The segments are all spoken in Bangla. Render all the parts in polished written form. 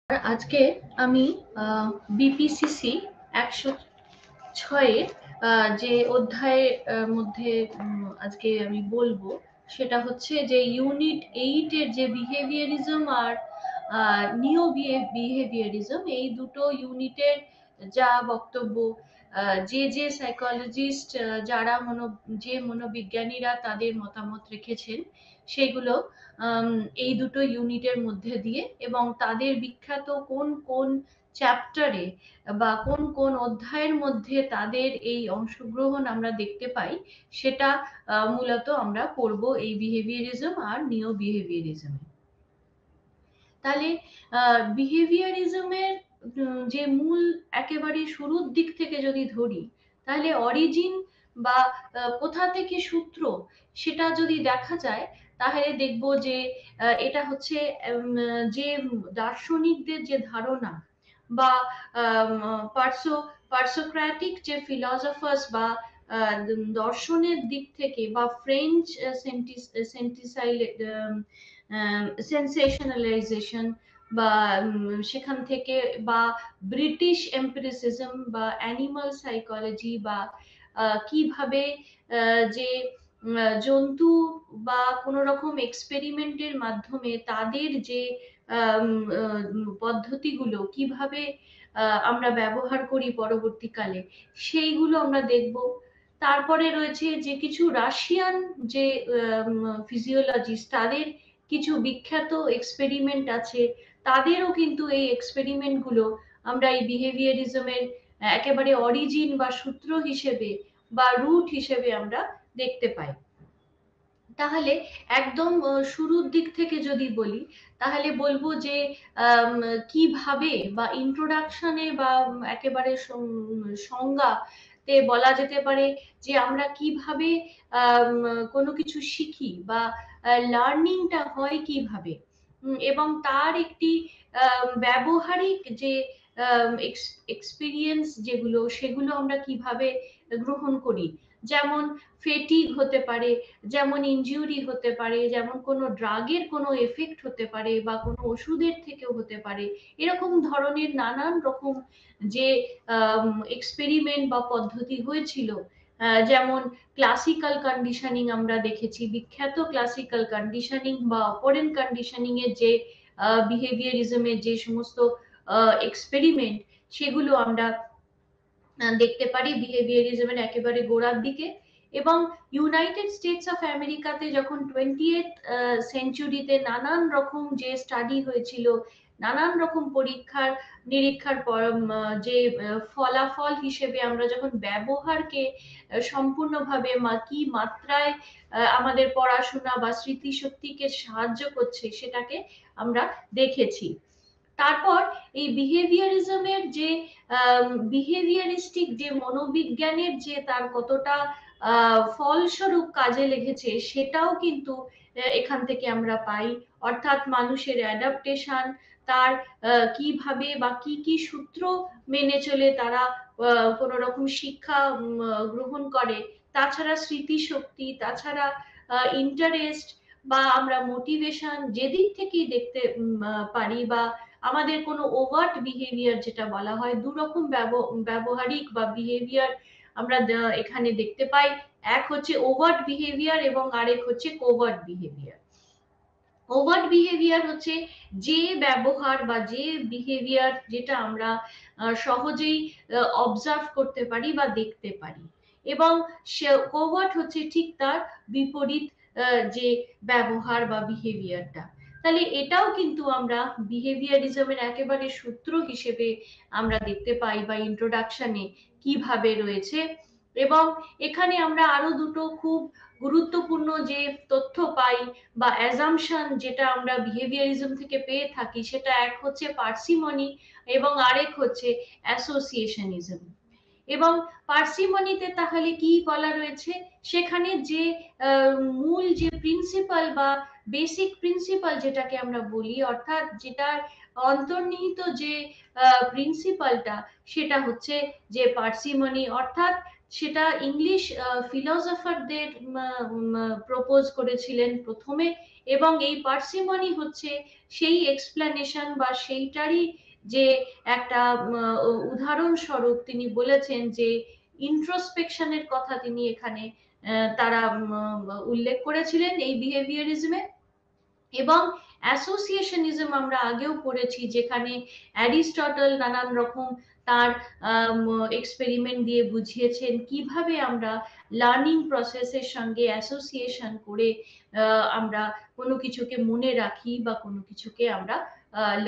আজকে আমি বিপিসিসি 106-এর যে অধ্যায়ের মধ্যে আজকে আমি বলবো সেটা হচ্ছে যে ইউনিট 8 এর যে বিহেভিয়ারিজম আর নিও বিহেভিয়ারিজম, এই দুটো ইউনিটের যা বক্তব্য, যে সাইকোলজিস্ট, যারা যে মনোবিজ্ঞানীরা তাদের মতামত রেখেছেন সেগুলো এই দুটো ইউনিটের মধ্যে দিয়ে, এবং তাদের বিখ্যাত কোন কোন চ্যাপ্টারে বা কোন কোন অধ্যায়ের মধ্যে তাদের এই অংশগ্রহণ আমরা দেখতে পাই, সেটা মূলত আমরা পড়ব এই বিহেভিয়ারিজম আর নিও বিহেভিয়ারিজমে। তাহলে বিহেভিয়ারিজমের যে মূল একেবারে শুরুর দিক থেকে যদি ধরি, তাহলে অরিজিন বা কোথা থেকে সূত্র, সেটা যদি দেখা যায় তাহলে দেখব যে এটা হচ্ছে যে দার্শনিকদের যে ধারণা বা পার্সোক্রাটিক যে ফিলসফার্স বা দর্শনের দিক থেকে, বা ফ্রেঞ্চ সেন্সেশনালাইজেশন বা সেখান থেকে, বা ব্রিটিশ এম্পিরিসিজম বা অ্যানিমাল সাইকোলজি, বা কিভাবে যে জন্তু বা কোনো রকম এক্সপেরিমেন্টের মাধ্যমে তাদের যে পদ্ধতিগুলো কিভাবে আমরা ব্যবহার করি পরবর্তীকালে, সেইগুলো আমরা দেখব। তারপরে রয়েছে যে কিছু রাশিয়ান যে ফিজিওলজিস্ট, তাদের কিছু বিখ্যাত এক্সপেরিমেন্ট আছে, তাদেরও কিন্তু এই এক্সপেরিমেন্ট গুলো আমরা এই বিহেভিয়ারিজমের একেবারে অরিজিন বা সূত্র হিসেবে বা রুট হিসেবে আমরা দেখতে পাই। তাহলে একদম শুরুর দিক থেকে যদি বলি, তাহলে বলবো যে কিভাবে বা ইন্ট্রোডাকশনে বা একেবারে সংজ্ঞাতে বলা যেতে পারে যে আমরা কিভাবে কোনো কিছু শিখি বা লার্নিংটা হয় কিভাবে, এবং তার একটি ব্যবহারিক যে এক্সপিরিয়েন্স যেগুলো, সেগুলো আমরা কিভাবে গ্রহণ করি। যেমন ফেটিগ হতে পারে, যেমন ইনজুরি হতে পারে, যেমন কোনো ড্রাগের কোনো এফেক্ট হতে পারে, বা কোনো ওষুধের থেকেও হতে পারে। এরকম ধরনের নানান রকম যে এক্সপেরিমেন্ট বা পদ্ধতি হয়েছিল, যেমন ক্লাসিক্যাল কন্ডিশনিং আমরা দেখেছি, বিখ্যাত ক্লাসিক্যাল কন্ডিশনিং বা অপারেন্ট কন্ডিশনিং এর যে বিহেভিয়ারিজমের যে সমস্ত এক্সপেরিমেন্ট, সেগুলো আমরা দেখতে পারি বিহেভিয়ারিজমের একেবারে গোড়ার দিকে। এবং ইউনাইটেড স্টেটস অফ আমেরিকাতে যখন 20th সেঞ্চুরিতে নানান রকম যে স্টাডি হয়েছিল, নানান রকম পরীক্ষার নিরীক্ষার পর যে ফলাফল হিসেবে আমরা যখন ব্যবহারকে সম্পূর্ণভাবে কি মাত্রায় আমাদের পড়াশোনা বা স্মৃতিশক্তিকে সাহায্য করছে, সেটাকে আমরা দেখেছি। তারপর এই বিহেভিয়ারিজমের যে বিহেভিয়ারিস্টিক যে মনোবিজ্ঞানের যে তার কতটা ফলস্বরূপ কাজে লেগেছে, সেটাও কিন্তু এখান থেকে আমরা পাই। অর্থাৎ মানুষের অ্যাডাপ্টেশন, তার কিভাবে বা কি কি সূত্র মেনে চলে তারা কোনো রকম শিক্ষা গ্রহণ করে, তাছাড়া স্মৃতিশক্তি, তাছাড়া ইন্টারেস্ট বা আমরা মোটিভেশন, যেদিক থেকেই দেখতে পারি, বা আমাদের কোনো ওভার্ট বিহেভিয়ার যেটা বলা হয়, দু রকম ব্যবহারিক বা বিহেভিয়ার আমরা এখানে দেখতে পাই। এক হচ্ছে ওভার্ট বিহেভিয়ার এবং আরেক হচ্ছে কোভার্ট বিহেভিয়ার। ওভার্ট বিহেভিয়ার হচ্ছে যে ব্যবহার বা যে বিহেভিয়ার যেটা আমরা সহজেই অবজার্ভ করতে পারি বা দেখতে পারি, এবং কোভার্ট হচ্ছে ঠিক তার বিপরীত যে ব্যবহার বা বিহেভিয়ারটা। তাহলে এটাও কিন্তু আমরা বিহেভিয়ারিজমের একেবারে সূত্র হিসেবে আমরা দেখতে পাই বা ইন্ট্রোডাকশনে কিভাবে রয়েছে। এবং এখানে আমরা আরো দুটো খুব গুরুত্বপূর্ণ যে তথ্য পাই বা অ্যাজাম্পশন যেটা আমরা বিহেভিয়ারিজম থেকে পেয়ে থাকি, সেটা এক হচ্ছে পার্সিমনি এবং আরেক হচ্ছে অ্যাসোসিয়েশনিজম। এবং পার্সিমনিতে তাহলে কি বলা রয়েছে, সেখানে যে মূল যে প্রিন্সিপাল বা বেসিক প্রিন্সিপাল যেটাকে আমরা বলি, অর্থাৎ যেটার অন্তর্নিহিত যে প্রিন্সিপালটা, সেটা হচ্ছে যে পার্সিমনি, অর্থাৎ সেটা ইংলিশ ফিলসফারদের প্রপোজ করেছিলেন প্রথমে, এবং এই পার্সিমনি হচ্ছে সেই এক্সপ্লেনেশন বা সেইটারই যে একটা উদাহরণস্বরূপ তিনি বলেছেন যে ইন্ট্রোস্পেকশনের কথা তিনি এখানে তারা উল্লেখ করেছিলেন এই বিহেভিয়ারিজমে। এবং অ্যাসোসিয়েশনিজম আমরা আগেও পড়েছি, যেখানে অ্যারিস্টটল নানান রকম তার এক্সপেরিমেন্ট দিয়ে বুঝিয়েছেন কিভাবে আমরা লার্নিং প্রসেসের সঙ্গে অ্যাসোসিয়েশন করে আমরা কোনো কিছুকে মনে রাখি বা কোনো কিছুকে আমরা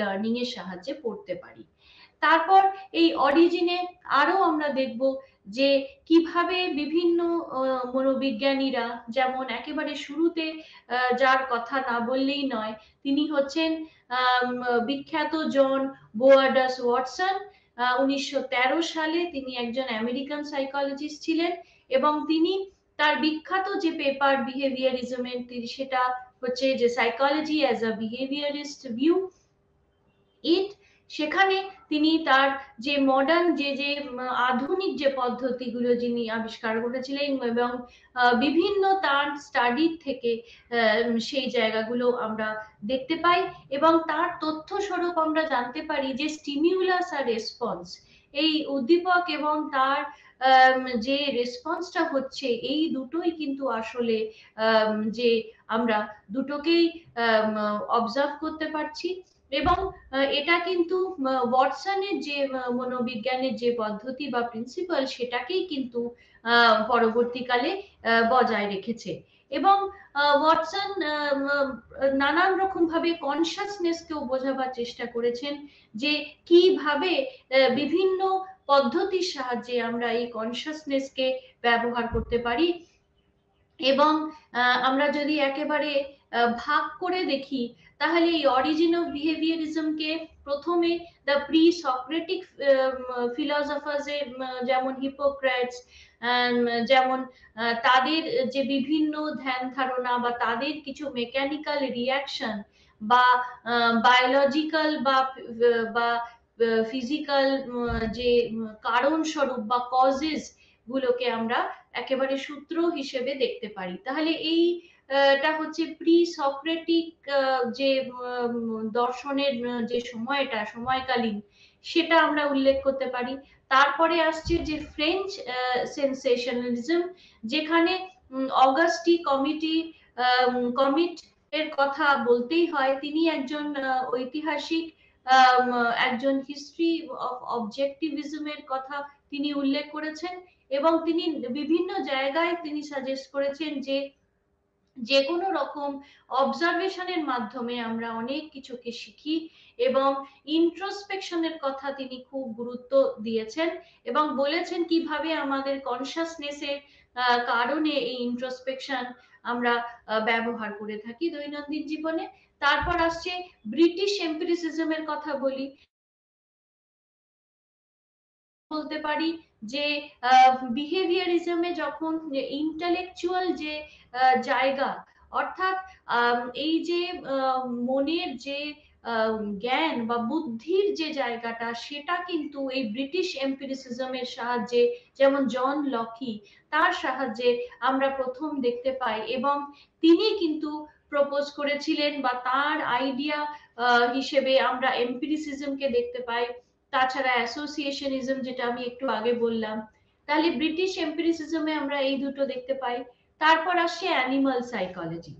লার্নিং এর সাহায্যে পড়তে পারি। তারপর এই অরিজিনে আরো আমরা দেখব যে কিভাবে বিভিন্ন মনোবিজ্ঞানীরা, যেমন একেবারে শুরুতে যার কথা না বললেই নয়, তিনি হচ্ছেন বিখ্যাত জন বোয়ার্ডাস ওয়াটসন। 1913 সালে তিনি একজন আমেরিকান সাইকোলজিস্ট ছিলেন, এবং তিনি তার বিখ্যাত যে পেপার বিহেভিয়ারিজমের, সেটা হচ্ছে যে সাইকোলজি অ্যাজ আ বিহেভিয়ারিস্ট ভিউ ইট। সেখানে তিনি তার যে মডার্ন যে যে আধুনিক যে পদ্ধতিগুলো যিনি আবিষ্কার করেছিলেন, এবং বিভিন্ন তার স্টাডির থেকে সেই জায়গাগুলো আমরা দেখতে পাই, এবং তার তথ্য স্বরূপ আমরা জানতে পারি যে স্টিমিউলাস আর রেসপন্স, এই উদ্দীপক এবং তার যে রেসপন্সটা হচ্ছে, এই দুটোই কিন্তু আসলে যে আমরা দুটোকেই অবজার্ভ করতে পারছি। এবং এটা কিন্তু ওয়াটসনের যে মনোবিজ্ঞানের যে পদ্ধতি বা প্রিন্সিপাল, সেটাকেই কিন্তু পরবর্তীকালে বজায় রেখেছে। এবং ওয়াটসন নানান রকম ভাবে কনসাসনেসকেও বোঝাবার চেষ্টা করেছেন, যে কিভাবে বিভিন্ন পদ্ধতির সাহায্যে আমরা এই কনসাসনেসকে ব্যবহার করতে পারি। এবং আমরা যদি একেবারে ভাগ করে দেখি, তাহলে এই অরিজিন অফ বিহেভিয়ারিজমকে প্রথমে দ্য প্রি সক্রেটিক ফিলসফার্স এর, যেমন হিপোক্রেটস, যেমন তাদের যে বিভিন্ন ধ্যান ধারণা বা তাদের কিছু মেকানিক্যাল রিয়াকশন বা বায়োলজিক্যাল বা ফিজিক্যাল যে কারণ স্বরূপ বা কজেস গুলোকে আমরা একেবারে সূত্র হিসেবে দেখতে পারি। তাহলে এই এটা হচ্ছে প্রি সক্রেটিক যে দর্শনের যে সময়টা সময়কালীন, সেটা আমরা উল্লেখ করতে পারি। তারপরে আসছে যে ফ্রেঞ্চ সেন্সেশনালিজম, যেখানে অগাস্টি কমিট এর কথা বলতেই হয়। তিনি একজন ঐতিহাসিক, একজন হিস্ট্রি অফ অবজেক্টিভিজমের কথা তিনি উল্লেখ করেছেন, এবং তিনি বিভিন্ন জায়গায় তিনি সাজেস্ট করেছেন যে যে কোনো রকম অবজারভেশনের মাধ্যমে আমরা অনেক কিছুকে শিখি, এবং ইন্ট্রোস্পেকশনের কথা তিনি খুব গুরুত্ব দিয়েছেন, এবং বলেছেন কিভাবে আমাদের কনসাসনেসের কারণে এই ইন্ট্রোস্পেকশন আমরা ব্যবহার করে থাকি দৈনন্দিন জীবনে। তারপর আসছে ব্রিটিশ এম্পিরিসিজমের কথা বলি, বলতে পারি যে বিহেভিয়ারিজমে যখন ইন্টালেকচুয়াল যে জায়গা, অর্থাৎ এই যে মনের যে জ্ঞান বা বুদ্ধির যে জায়গাটা, সেটা কিন্তু এই ব্রিটিশ এম্পিরিসিজমের সাহায্যে, যেমন জন লকি, তার সাহায্যে আমরা প্রথম দেখতে পাই, এবং তিনি কিন্তু প্রপোজ করেছিলেন বা তার আইডিয়া হিসেবে আমরা এম্পিরিসিজমকে দেখতে পাই। তাছাড়া অ্যাসোসিয়েশনিজম, যেটা আমি একটু আগে বললাম, তাহলে ব্রিটিশ এম্পিরিসিজমে আমরা এই দুটো দেখতে পাই। তারপর আসছে অ্যানিমাল সাইকোলজি,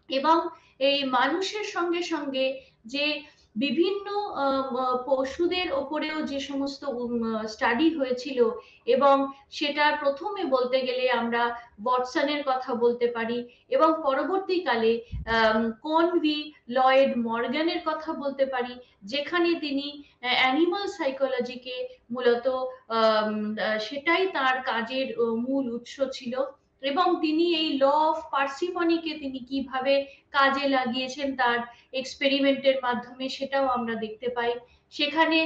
এবং এই মানুষের সঙ্গে সঙ্গে যে বিভিন্ন পশুদের ওপরেও যে সমস্ত স্টাডি হয়েছিল, এবং সেটা প্রথমে বলতে গেলে আমরা ওয়াটসনের কথা বলতে পারি, এবং পরবর্তীকালে কনভি লয়েড মর্গানের কথা বলতে পারি, যেখানে তিনি অ্যানিমাল সাইকোলজিকে মূলত সেটাই তার কাজের মূল উৎস ছিল, এবং তিনি এই ল অফ পার্সিমনিকে তিনি কিভাবে কাজে লাগিয়েছেন তার এক্সপেরিমেন্টের মাধ্যমে, সেটাও আমরা দেখতে পাই। সেখানে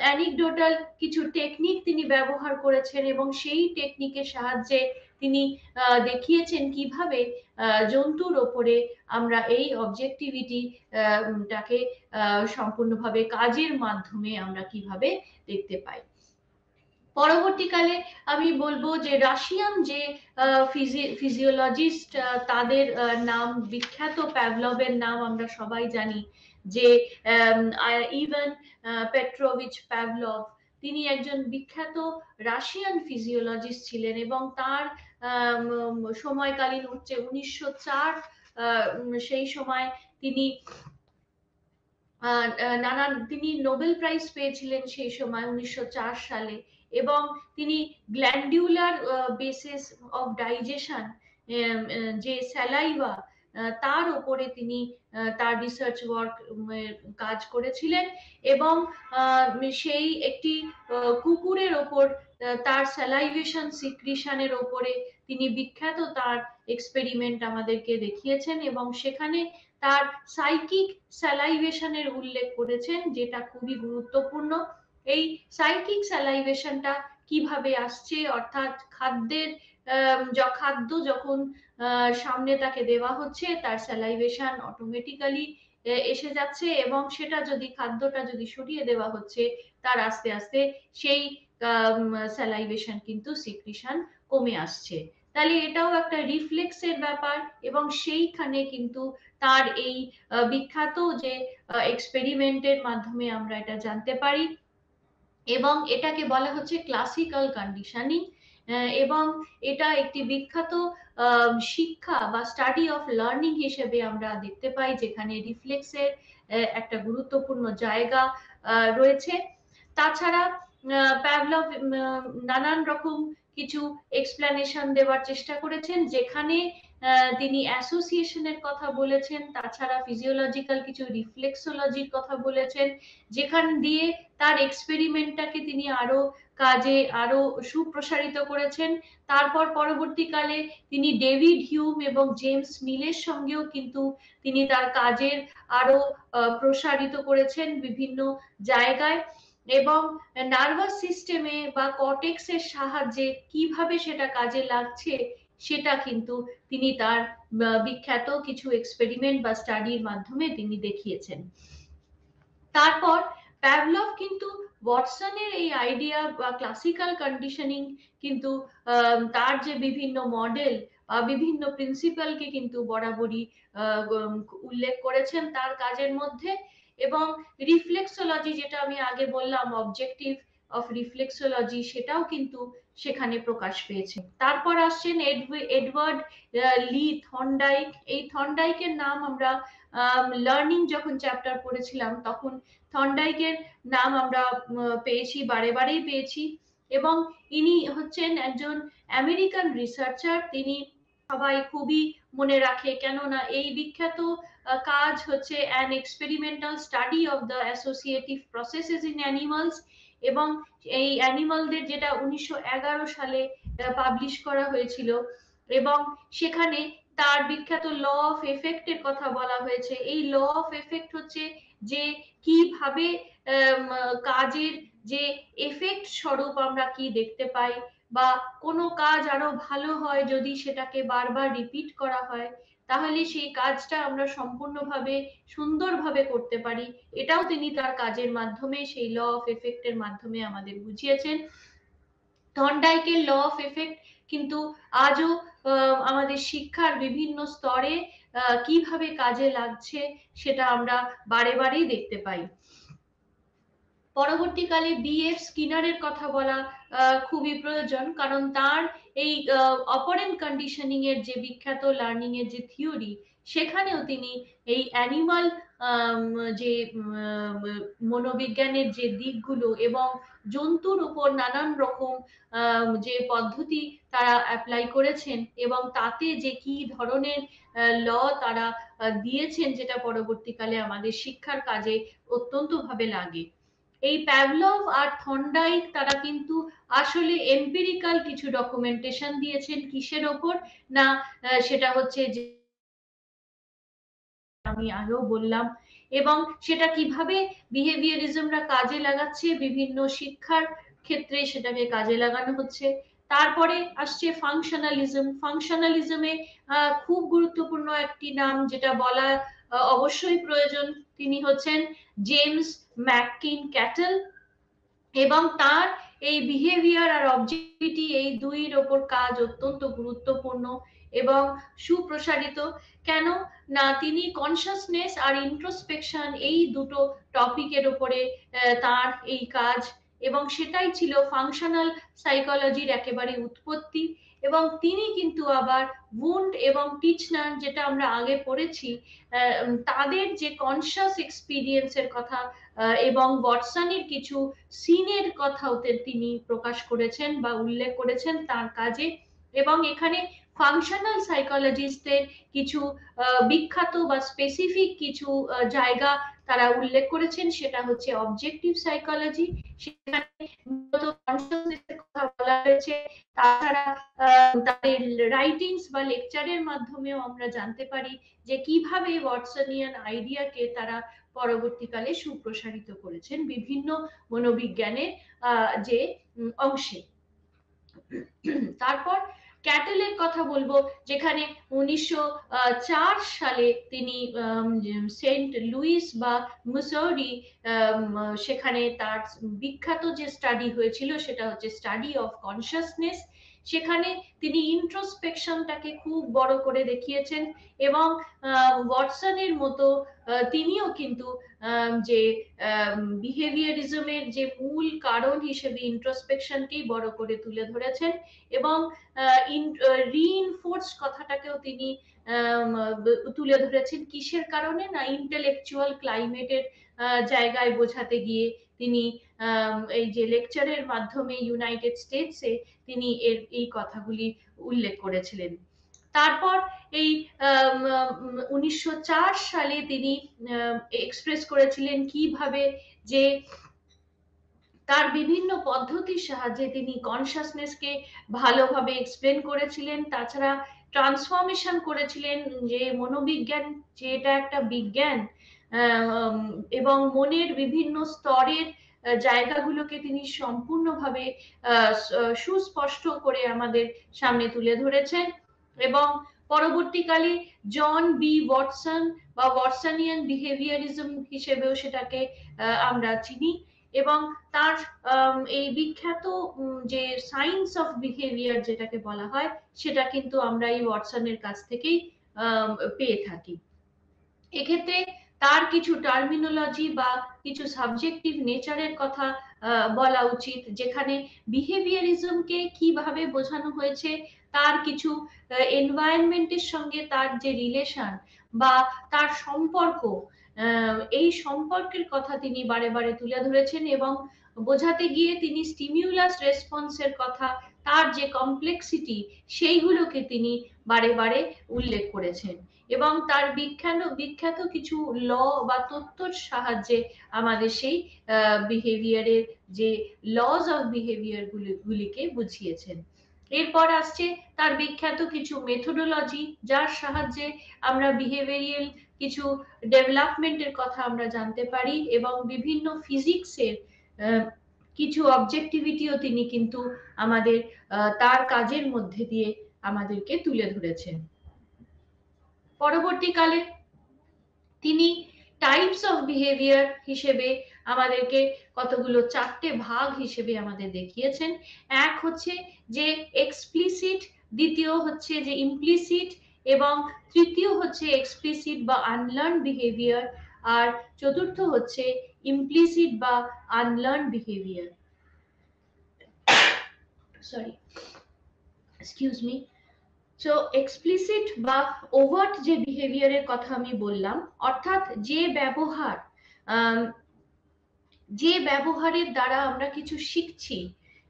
অ্যানিকডোটাল কিছু টেকনিক তিনি ব্যবহার করেছেন, এবং সেই টেকনিকের সাহায্যে তিনি দেখিয়েছেন কিভাবে জন্তুর ওপরে আমরা এই অবজেক্টিভিটি টাকে সম্পূর্ণভাবে কাজের মাধ্যমে আমরা কিভাবে দেখতে পাই। পরবর্তীকালে আমি বলবো যে রাশিয়ান যে ফিজিওলজিস্ট, তাদের নাম বিখ্যাত, প্যাভলভের নাম আমরা সবাই জানি, যে ইভান পেট্রোভিচ প্যাভলভ, তিনি একজন বিখ্যাত রাশিয়ান ফিজিওলজিস্ট ছিলেন, এবং তার সময়কালীন হচ্ছে 1904, সেই সময় তিনি তিনি নোবেল প্রাইজ পেয়েছিলেন সেই সময় 1904 সালে, এবং তিনি গ্ল্যান্ডুলার বেসিস অফ ডাইজেশন, যে স্যালাইভা, তার উপরে তিনি তার রিসার্চ ওয়ার্ক কাজ করেছিলেন, এবং সেই একটি কুকুরের ওপর তার স্যালাইভেশন সিক্রিশনের ওপরে তিনি বিখ্যাত তার এক্সপেরিমেন্ট আমাদেরকে দেখিয়েছেন, এবং সেখানে তার সাইকিক স্যালাইভেশনের উল্লেখ করেছেন, যেটা খুবই গুরুত্বপূর্ণ। এই সাইকিক স্যালাইভেশনটা কিভাবে আসছে, অর্থাৎ খাদ্যের খাদ্য যখন সামনে তাকে দেওয়া হচ্ছে, তার স্যালাইভেশন অটোমেটিক্যালি এসে যাচ্ছে, এবং সেটা যদি খাদ্যটা যদি সরিয়ে দেওয়া হচ্ছে, তার আস্তে আস্তে সেই স্যালাইভেশন কিন্তু সিক্রিশন কমে আসছে। তাহলে এটাও একটা রিফ্লেক্সের ব্যাপার, এবং সেইখানে কিন্তু তার এই বিখ্যাত যে এক্সপেরিমেন্টের মাধ্যমে আমরা এটা জানতে পারি, এবং এটাকে বলা হচ্ছে ক্লাসিক্যাল কন্ডিশনিং, এবং এটা একটি বিখ্যাত শিক্ষা বা স্টাডি অফ লার্নিং হিসেবে আমরা দেখতে পাই, যেখানে রিফ্লেক্সের একটা গুরুত্বপূর্ণ জায়গা রয়েছে। তাছাড়া প্যাভলভ নানান রকম কিছু এক্সপ্লেনেশন দেওয়ার চেষ্টা করেছেন, যেখানে তিনি অ্যাসোসিয়েশনের কথা বলেছেন, তাছাড়া ফিজিওলজিক্যাল কিছু রিফ্লেক্সোলজির কথা বলেছেন, যেখান দিয়ে তার এক্সপেরিমেন্টটাকে তিনি আরো কাজে আরো সুপ্রসারিত করেছেন। তারপর পরবর্তীকালে তিনি ডেভিড হিউম এবং জেমস মিলের সঙ্গেও কিন্তু তিনি তার কাজের আরো প্রসারিত করেছেন বিভিন্ন জায়গায়, এবং নার্ভাস সিস্টেমে বা কর্টেক্সের সাহায্যে কিভাবে সেটা কাজে লাগছে, সেটা কিন্তু তিনি তার বিখ্যাত কিছু এক্সপেরিমেন্ট বা স্টাডির মাধ্যমে তিনি দেখিয়েছেন। তারপর প্যাভলভ কিন্তু ওয়াটসনের এই আইডিয়া বা ক্লাসিক্যাল কন্ডিশনিং কিন্তু তার যে বিভিন্ন মডেল বা বিভিন্ন প্রিন্সিপালকে কিন্তু বরাবরই উল্লেখ করেছেন তার কাজের মধ্যে, এবং রিফ্লেক্সোলজি, যেটা আমি আগে বললাম অবজেক্টিভ অফ রিফ্লেক্সোলজি, সেটাও কিন্তু সেখানে প্রকাশ পেয়েছে। তারপর আসছেন এডওয়ার্ড লি থর্নডাইক। এই থর্নডাইকের নাম আমরা লার্নিং যখন চ্যাপ্টার পড়েছিলাম তখন থর্নডাইকের নাম আমরা পেয়েছি, বারে বারেই পেয়েছি, এবং ইনি হচ্ছেন একজন আমেরিকান রিসার্চার। তিনি সবাই খুবই মনে রাখে, কেননা এই বিখ্যাত কাজ হচ্ছে an experimental study of the associative processes in animals, এবং এই অ্যানিমালদের যেটা 1911 সালে পাবলিশ করা হয়েছিল, এবং সেখানে তার বিখ্যাত ল অফ এফেক্টের কথা বলা হয়েছে। এই ল অফ এফেক্ট হচ্ছে যে কিভাবে কাজের যে এফেক্ট স্বরূপ আমরা কি দেখতে পাই, বা কোনো কাজ আরো ভালো হয় যদি সেটাকে বারবার রিপিট করা হয়, তাহলে সেই কাজটা আমরা সম্পূর্ণভাবে সুন্দরভাবে করতে পারি। এটাও তিনি তার কাজের মাধ্যমে সেই ল অফ এফেক্টের মাধ্যমে আমাদের বুঝিয়েছেন। থর্নডাইকের ল অফ এফেক্ট কিন্তু আজও আমাদের শিক্ষার বিভিন্ন স্তরে কিভাবে কাজে লাগছে সেটা আমরা বারে বারেই দেখতে পাই। পরবর্তীকালে বিএফ স্কিনারের কথা বলা খুবই প্রয়োজন, কারণ তার এই অপারেন্ট কন্ডিশনিং এর যে বিখ্যাত লার্নিং এর যে থিওরি, সেখানেও তিনি এই অ্যানিমাল যে মনোবিজ্ঞানের যে দিকগুলো এবং জন্তুর উপর নানান রকম যে পদ্ধতি তারা অ্যাপ্লাই করেছেন, এবং তাতে যে কি ধরনের ল তারা দিয়েছেন, যেটা পরবর্তীকালে আমাদের শিক্ষার কাজে অত্যন্ত ভাবে লাগে। এই প্যাভলভ আর থর্নডাইক তারা কিন্তু আসলে এম্পিরিক্যাল কিছু ডকুমেন্টেশন দিয়েছেন, কিসের ওপর না, সেটা হচ্ছে যে আমি আগেও বললাম, এবং সেটা কিভাবে বিহেভিয়ারিজমরা কাজে লাগাচ্ছে বিভিন্ন শিক্ষার ক্ষেত্রে, সেটাকে কাজে লাগানো হচ্ছে। তারপরে আসছে ফাংশনালিজম। ফাংশনালিজমে খুব গুরুত্বপূর্ণ একটি নাম যেটা বলা অবশ্যই প্রয়োজন, তিনি হচ্ছেন জেমস ম্যাককিন ক্যাটেল। এবং তার এই বিহেভিয়ার আর অবজেক্টিভিটি এই দুইয়ের ওপর কাজ অত্যন্ত গুরুত্বপূর্ণ এবং সুপ্রসারিত। কেন না, তিনি কনসাসনেস আর ইন্ট্রোস্পেকশন এই দুটো টপিকের ওপরে তার এই কাজ, এবং সেটাই ছিল ফাংশনাল সাইকোলজির একেবারে উৎপত্তি। এবং তিনি কিন্তু আবার উন্ড এবং টিচনার, যেটা আমরা আগে পড়েছি, তাদের যে কনসাস এক্সপিরিয়েন্সের কথা এবং ওয়াটসনের কিছু সিনের কথাও তিনি প্রকাশ করেছেন বা উল্লেখ করেছেন তার কাজে। এবং এখানে ফাংশনাল সাইকোলজিস্টদের কিছু বিখ্যাত বা স্পেসিফিক কিছু জায়গা তারা উল্লেখ করেছেন, সেটা হচ্ছে অবজেক্টিভ সাইকোলজি, সেখানে কনসাসনেসের কথা বলা হয়েছে। তাছাড়া তাদের রাইটিংস বা লেকচারের মাধ্যমেও আমরা জানতে পারি যে কিভাবে ওয়াটসনিয়ান আইডিয়াকে তারা পরবর্তীকালে সুপ্রসারিত করেছেন বিভিন্ন মনোবিজ্ঞানের যে অংশে। তারপর ক্যাটেলের কথা বলবো, যেখানে 1904 সালে তিনি সেন্ট লুইস বা মিসৌরি, সেখানে তার বিখ্যাত যে স্টাডি হয়েছিল সেটা হচ্ছে স্টাডি অফ কনসাসনেস। সেখানে তিনি ইন্ট্রোস্পেকশনটাকে খুব বড় করে দেখিয়েছেন এবং ওয়াটসনের মতো তিনিও কিন্তু যে বিহেভিয়ারিজমের যে মূল কারণ হিসেবে ইন্ট্রোস্পেকশনকেই বড় করে তুলে ধরেছেন এবং রিইনফোর্স কথাটাকেও তিনি তুলে ধরেছেন। কিসের কারণে? না, ইন্টেলেকচুয়াল ক্লাইমেটের জায়গায় বোঝাতে গিয়ে তিনি এই যে লেকচারের মাধ্যমে ইউনাইটেড স্টেটসে তিনি এই কথাগুলি উল্লেখ করেছিলেন। তারপর এই 1904 সালে তিনি এক্সপ্রেস করেছিলেন কিভাবে যে তার বিভিন্ন পদ্ধতির সাহায্যে তিনি কনসাসনেসকে ভালোভাবে এক্সপ্লেন করেছিলেন। তাছাড়া ট্রান্সফরমেশন করেছিলেন যে মনোবিজ্ঞান, যে এটা একটা বিজ্ঞান এবং মনের বিভিন্ন স্তরের জায়গাগুলোকে তিনি সম্পূর্ণভাবে সুস্পষ্ট করে আমাদের সামনে তুলে ধরেছেন। এবং পরবর্তীকালে জন বি ওয়াটসন বা ওয়াটসনিয়ান বিহেভিয়ারিজম হিসেবেও সেটাকে আমরা চিনি। এবং তার এই বিখ্যাত যে সায়েন্স অফ বিহেভিয়ার যেটাকে বলা হয়, সেটা কিন্তু আমরা এই ওয়াটসনের কাছ থেকেই পেয়ে থাকি। এক্ষেত্রে তার কিছু টার্মিনোলজি বা কিছু সাবজেক্টিভ নেচারের কথা বলা উচিত, যেখানে বিহেভিয়ারিজমকে কিভাবে বোঝানো হয়েছে, তার কিছু এনভায়রনমেন্টের সঙ্গে তার যে রিলেশন বা তার সম্পর্ক, এই সম্পর্কের কথা তিনি বারে বারে তুলে ধরেছেন এবং বোঝাতে গিয়ে তিনি স্টিমিউলাস রেসপন্সের কথা, তার যে কমপ্লেক্সিটি, সেইগুলোকে তিনি বারে বারে উল্লেখ করেছেন এবং তার বিখ্যাত কিছু ল বা তত্ত্বর সাহায্যে আমাদের সেই বিহেভিয়ারের যে লজ অফ বিহেভিয়ার গুলিকে বুঝিয়েছেন। এরপর আসছে তার বিখ্যাত কিছু মেথোডোলজি, যার সাহায্যে আমরা বিহেভিয়ারিয়াল কিছু ডেভেলপমেন্টের কথা আমরা জানতে পারি এবং বিভিন্ন ফিজিক্সের কিছু অবজেক্টিভিটিও তিনি কিন্তু আমাদের তার কাজের মধ্যে দিয়ে আমাদেরকে তুলে ধরেছেন। পরবর্তীকালে তিনি টাইপস অফ বিহেভিয়ার হিসেবে আমাদেরকে কতগুলো চারটে ভাগ হিসেবে আমাদের দেখিয়েছেন। এক হচ্ছে যে এক্সপ্লিসিট, দ্বিতীয় হচ্ছে যে ইমপ্লিসিট, এবং তৃতীয় হচ্ছে এক্সপ্লিসিট বা আনলার্ন বিহেভিয়ার, আর চতুর্থ হচ্ছে ইমপ্লিসিট বা unlearn behaviour. Sorry, excuse me. So explicit বা ওভার্ট যে বিহেভিয়ারের কথা আমি বললাম, অর্থাৎ যে ব্যবহারের দ্বারা আমরা কিছু শিখছি,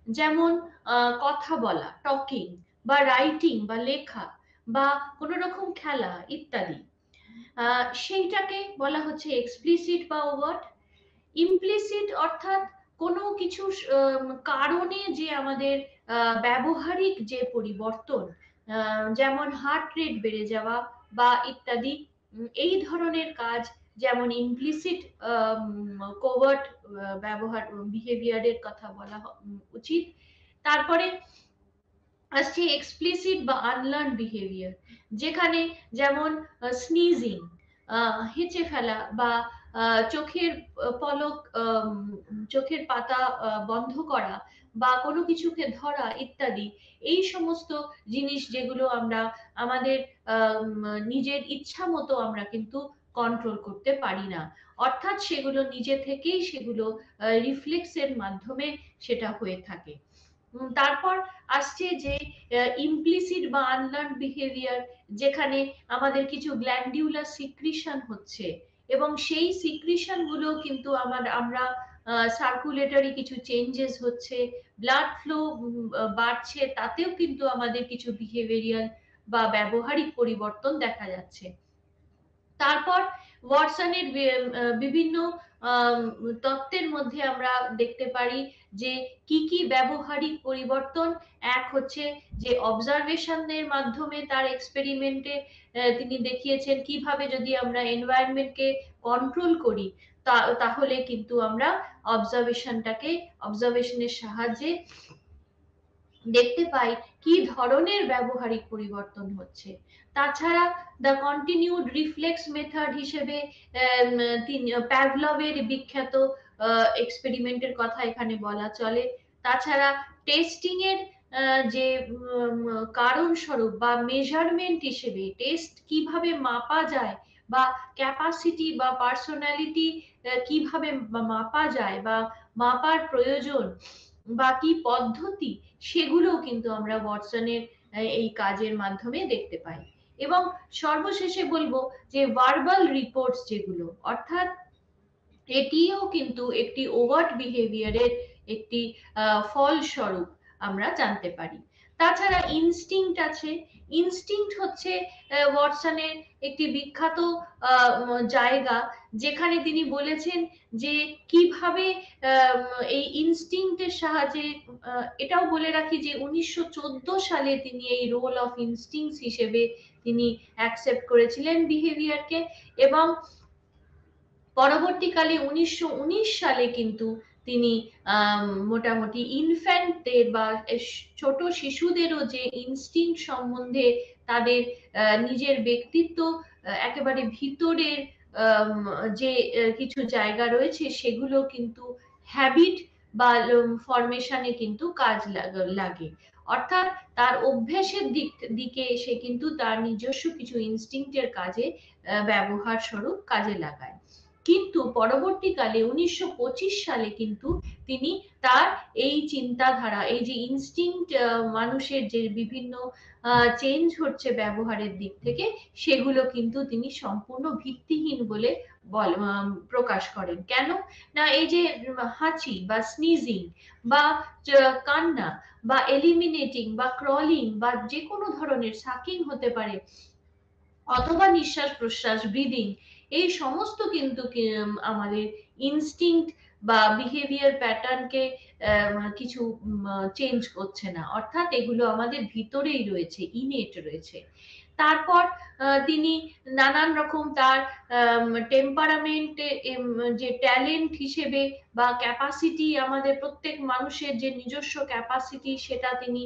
যেমন কথা বলা, টকিং, বা রাইটিং বা লেখা, বা কোনো রকম খেলা ইত্যাদি, সেইটাকে বলা হচ্ছে এক্সপ্লিসিট বা ওভার্ট। ইমপ্লিসিট অর্থাৎ কোনো কিছু কারণে যে আমাদের ব্যবহারিক যে পরিবর্তন, যেমন হার্ট রেট বেড়ে যাওয়া বা ইত্যাদি, এই ধরনের কাজ যেমন ইমপ্লিসিট কোভার্ট ব্যবহার বিহেভিয়ারের কথা বলা উচিত। তারপরে আসছে এক্সপ্লিসিট বা আনলার্ন বিহেভিয়ার, যেখানে যেমন স্নিজিং, হেঁচে ফেলা বা চোখের পলক, চোখের পাতা বন্ধ করা বা কোনো কিছুকে ধরা ইত্যাদি, এই সমস্ত জিনিস যেগুলো আমরা আমাদের নিজের ইচ্ছা মতো আমরা কিন্তু কন্ট্রোল করতে পারি না, অর্থাৎ সেগুলো নিজে থেকেই সেগুলো রিফ্লেক্সের মাধ্যমে সেটা হয়ে থাকে। তারপর আসছে যে ইমপ্লিসিট বা আনলার্ন বিহেভিয়ার, যেখানে আমাদের কিছু গ্ল্যান্ডিউলার সিক্রিশন হচ্ছে এবং সেই সিক্রিশন গুলো কিন্তু আমরা সার্কুলেটরি কিছু চেঞ্জেস হচ্ছে, ব্লাড ফ্লো বাড়ছে, তাতেও কিন্তু আমাদের কিছু বিহেভিয়ারিয়াল বা ব্যবহারিক পরিবর্তন দেখা যাচ্ছে। তারপর ওয়াটসনের বিভিন্ন তত্ত্বের মধ্যে আমরা দেখতে পারি যে কি কি ব্যবহারিক পরিবর্তন। এক হচ্ছে যে অবজারভেশনের মাধ্যমে তার এক্সপেরিমেন্টে তিনি দেখিয়েছেন কিভাবে যদি আমরা এনভায়রনমেন্টকে কন্ট্রোল করি, তাহলে কিন্তু আমরা অবজারভেশনের সাহায্যে দেখতে পাই কি ধরনের ব্যবহারিক পরিবর্তন হচ্ছে। তাছাড়া দ্য কন্টিনিউড রিফ্লেক্স মেথড হিসেবে প্যাভলভের বিখ্যাত এক্সপেরিমেন্টের কথা এখানে বলা চলে। তাছাড়া টেস্টিং এর যে কারণ স্বরূপ বা মেজারমেন্ট হিসেবে টেস্ট কিভাবে মাপা যায় বা ক্যাপাসিটি বা পার্সোনালিটি কিভাবে মাপা যায় বা মাপার প্রয়োজন বা কি পদ্ধতি, সেগুলোও কিন্তু আমরা ওয়াটসনের এই কাজের মাধ্যমে দেখতে পাই। এবং সর্বশেষে বলবো যে ভার্বাল রিপোর্টস যেগুলো, অর্থাৎ এটিও কিন্তু একটি ওভার্ট বিহেভিয়ারের একটি ফলস্বরূপ আমরা জানতে পারি। তাছাড়া ইনস্টিংক্ট আছে। ইনস্টিংক্ট হচ্ছে ওয়াটসনের একটি বিখ্যাত জায়গা, যেখানে তিনি বলেছেন যে কিভাবে এই ইনস্টিংক্টের সাহায্যে, এটাও বলে রাখি যে 1914 সালে তিনি এই রোল অফ ইনস্টিংক্টস হিসেবে তিনি অ্যাকসেপ্ট করেছিলেন বিহেভিয়ারকে, এবং পরবর্তীকালে 1919 সালে কিন্তু তিনি মোটামুটি ইনফ্যান্টদের বা ছোট শিশুদেরও যে ইনস্টিংক্ট সম্বন্ধে তাদের নিজের ব্যক্তিত্ব একেবারে ভিতরের যে কিছু জায়গা রয়েছে সেগুলো কিন্তু হ্যাবিট বা ফরমেশনে কিন্তু কাজ লাগে, অর্থাৎ তার অভ্যাসের দিকে সে কিন্তু তার নিজস্ব কিছু ইনস্টিংক্টের কাজে ব্যবহার স্বরূপ কাজে লাগায়। কিন্তু পরবর্তীকালে 1925 সালে কিন্তু তিনি তার এই চিন্তাধারা, এই যে ইনস্টিংক্ট মানুষের যে বিভিন্ন চেঞ্জ হচ্ছে ব্যবহারের দিক থেকে, সেগুলো কিন্তু তিনি সম্পূর্ণ ভিত্তিহীন বলে প্রকাশ করেন। কেন না, এই যে হাঁচি বা স্নিজিং বা কান্না বা এলিমিনেটিং বা ক্রলিং বা যে কোনো ধরনের সাকিং হতে পারে, অথবা নিঃশ্বাস প্রশ্বাস ব্রিদিং, এই সমস্ত কিন্তু আমাদের ইনস্টিংক্ট বা বিহেভিয়ার প্যাটার্নকে কিছু চেঞ্জ করছে না, অর্থাৎ এগুলো আমাদের ভিতরেই রয়েছে, ইনেট রয়েছে। তারপর তিনি নানান রকম তার টেম্পারামেন্ট, যে ট্যালেন্ট হিসেবে বা ক্যাপাসিটি, আমাদের প্রত্যেক মানুষের যে নিজস্ব ক্যাপাসিটি, সেটা তিনি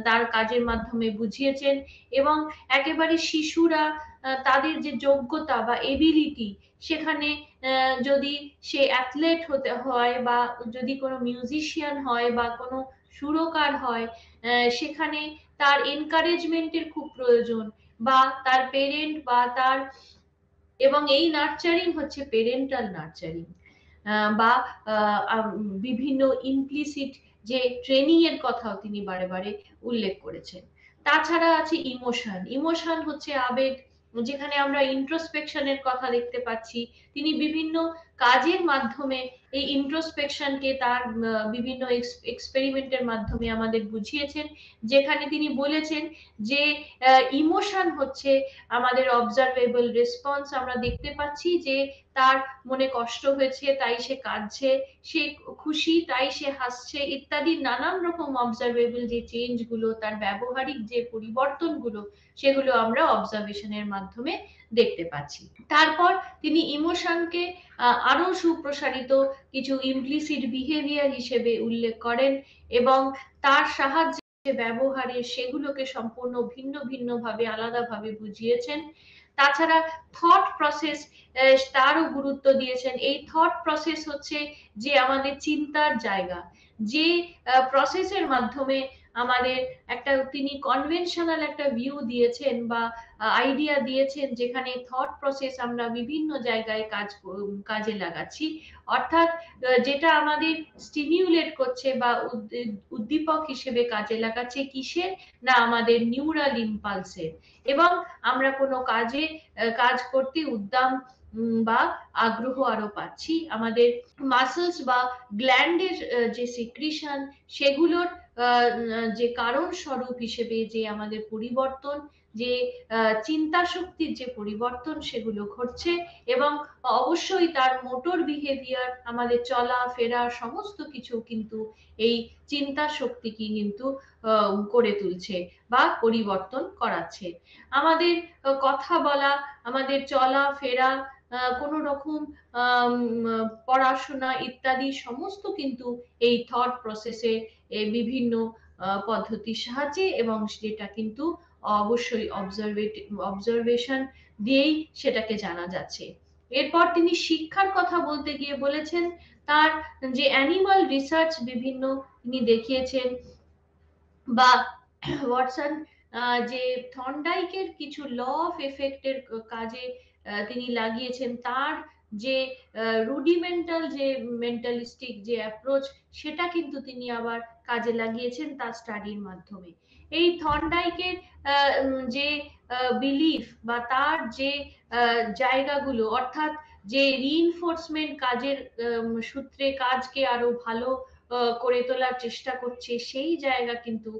তার কাজের মাধ্যমে বুঝিয়েছেন। এবং একেবারে শিশুরা তাদের যে যোগ্যতা বা এবিলিটি, সেখানে যদি সে অ্যাথলেট হতে হয় বা যদি কোনো মিউজিশিয়ান হয় বা কোনো সুরকার হয়, সেখানে তার এনকারেজমেন্টের খুব প্রয়োজন, বা তার পেরেন্ট বা তার, এবং এই নার্চারিং হচ্ছে পেরেন্টাল নার্চারিং বা বিভিন্ন ইমপ্লিসিট যে ট্রেনিং এর কথাও তিনি বারে বারে উল্লেখ করেছেন। তাছাড়া আছে ইমোশন। ইমোশন হচ্ছে আবেগ, যেখানে আমরা ইন্ট্রোস্পেকশনের কথা দেখতে পাচ্ছি। তিনি বিভিন্ন কাজের মাধ্যমে এই ইন্ট্রোস্পেকশনকে তার বিভিন্ন এক্সপেরিমেন্টের মাধ্যমে আমাদের বুঝিয়েছেন, যেখানে তিনি বলেছেন যে ইমোশন হচ্ছে আমাদের অবজারভেবল রেসপন্স। আমরা দেখতে পাচ্ছি যে তার মনে কষ্ট হয়েছে তাই সে কাঁদছে, সে খুশি তাই সে হাসছে, ইত্যাদি নানান রকম অবজারভেবল যে চেঞ্জ গুলো, তার ব্যবহারিক যে পরিবর্তনগুলো, সেগুলো আমরা অবজারভেশনের মাধ্যমে দেখতে পাচ্ছি। তারপর তিনি ইমোশনকে আরো সুপ্রসারিত কিছু ইমপ্লিসিট বিহেভিয়ার হিসেবে উল্লেখ করেন, এবং তার সাহায্যে ব্যবহারে সেগুলোকে সম্পূর্ণ ভিন্ন ভিন্ন ভাবে, আলাদাভাবে বুঝিয়েছেন। তাছাড়া থট প্রসেস, তারও গুরুত্ব দিয়েছেন। এই থট প্রসেস হচ্ছে যে আমাদের চিন্তার জায়গা, যে প্রসেসের মাধ্যমে আমাদের একটা, তিনি কনভেনশনাল একটা ভিউ দিয়েছেন বা আইডিয়া দিয়েছেন, যেখানে থট প্রসেস আমরা বিভিন্ন জায়গায় কাজে লাগাচ্ছি। অর্থাৎ যেটা আমাদের স্টিমিউলেট করছে বা উদ্দীপক হিসেবে কাজে লাগাচ্ছে কিসের, না আমাদের নিউরাল ইম্পালসের। এবং আমরা কোনো কাজ করতে উদ্যম বা আগ্রহ আরো পাচ্ছি। আমাদের মাসলস বা গ্ল্যান্ডের যে সিক্রিশন, সেগুলোর যে কারণ স্বরূপ হিসেবে যে আমাদের পরিবর্তন, যে চিন্তা শক্তির যে পরিবর্তন সেগুলো ঘটছে। এবং অবশ্যই তার মোটর বিহেভিয়ার, আমাদের চলা ফেরা সমস্ত কিছু কিন্তু এই চিন্তা শক্তিকে কিন্তু করে তুলছে বা পরিবর্তন করাচ্ছে। আমাদের কথা বলা, আমাদের চলা ফেরা, কোনো রকম পড়াশোনা ইত্যাদি সমস্ত কিন্তু এই থট প্রসেসে বিভিন্ন পদ্ধতির সাহায্যে, এবং যেটা কিন্তু অবশ্যই অবজারভেশন দিয়েই সেটাকে জানা যাচ্ছে। এরপর তিনি শিক্ষার কথা বলতে গিয়ে বলেছেন তার যে অ্যানিমাল রিসার্চ বিভিন্ন তিনি দেখিয়েছেন, বা ওয়াটসন যে থর্নডাইকের কিছু ল অফ এফেক্টের কাজে তিনি লাগিয়েছেন, তার যে রুডিমেন্টাল যে মেন্টালিস্টিক যে অ্যাপ্রোচ, সেটা কিন্তু তিনি আবার কাজে লাগিয়েছেন তার স্টাডির মাধ্যমে। এই থর্নডাইকের যে বিলিফ বা তার যে জায়গাগুলো, অর্থাৎ যে রিইনফোর্সমেন্ট কাজের সূত্রে কাজকে আরো ভালো করে তোলার চেষ্টা করছে, সেই জায়গা কিন্তু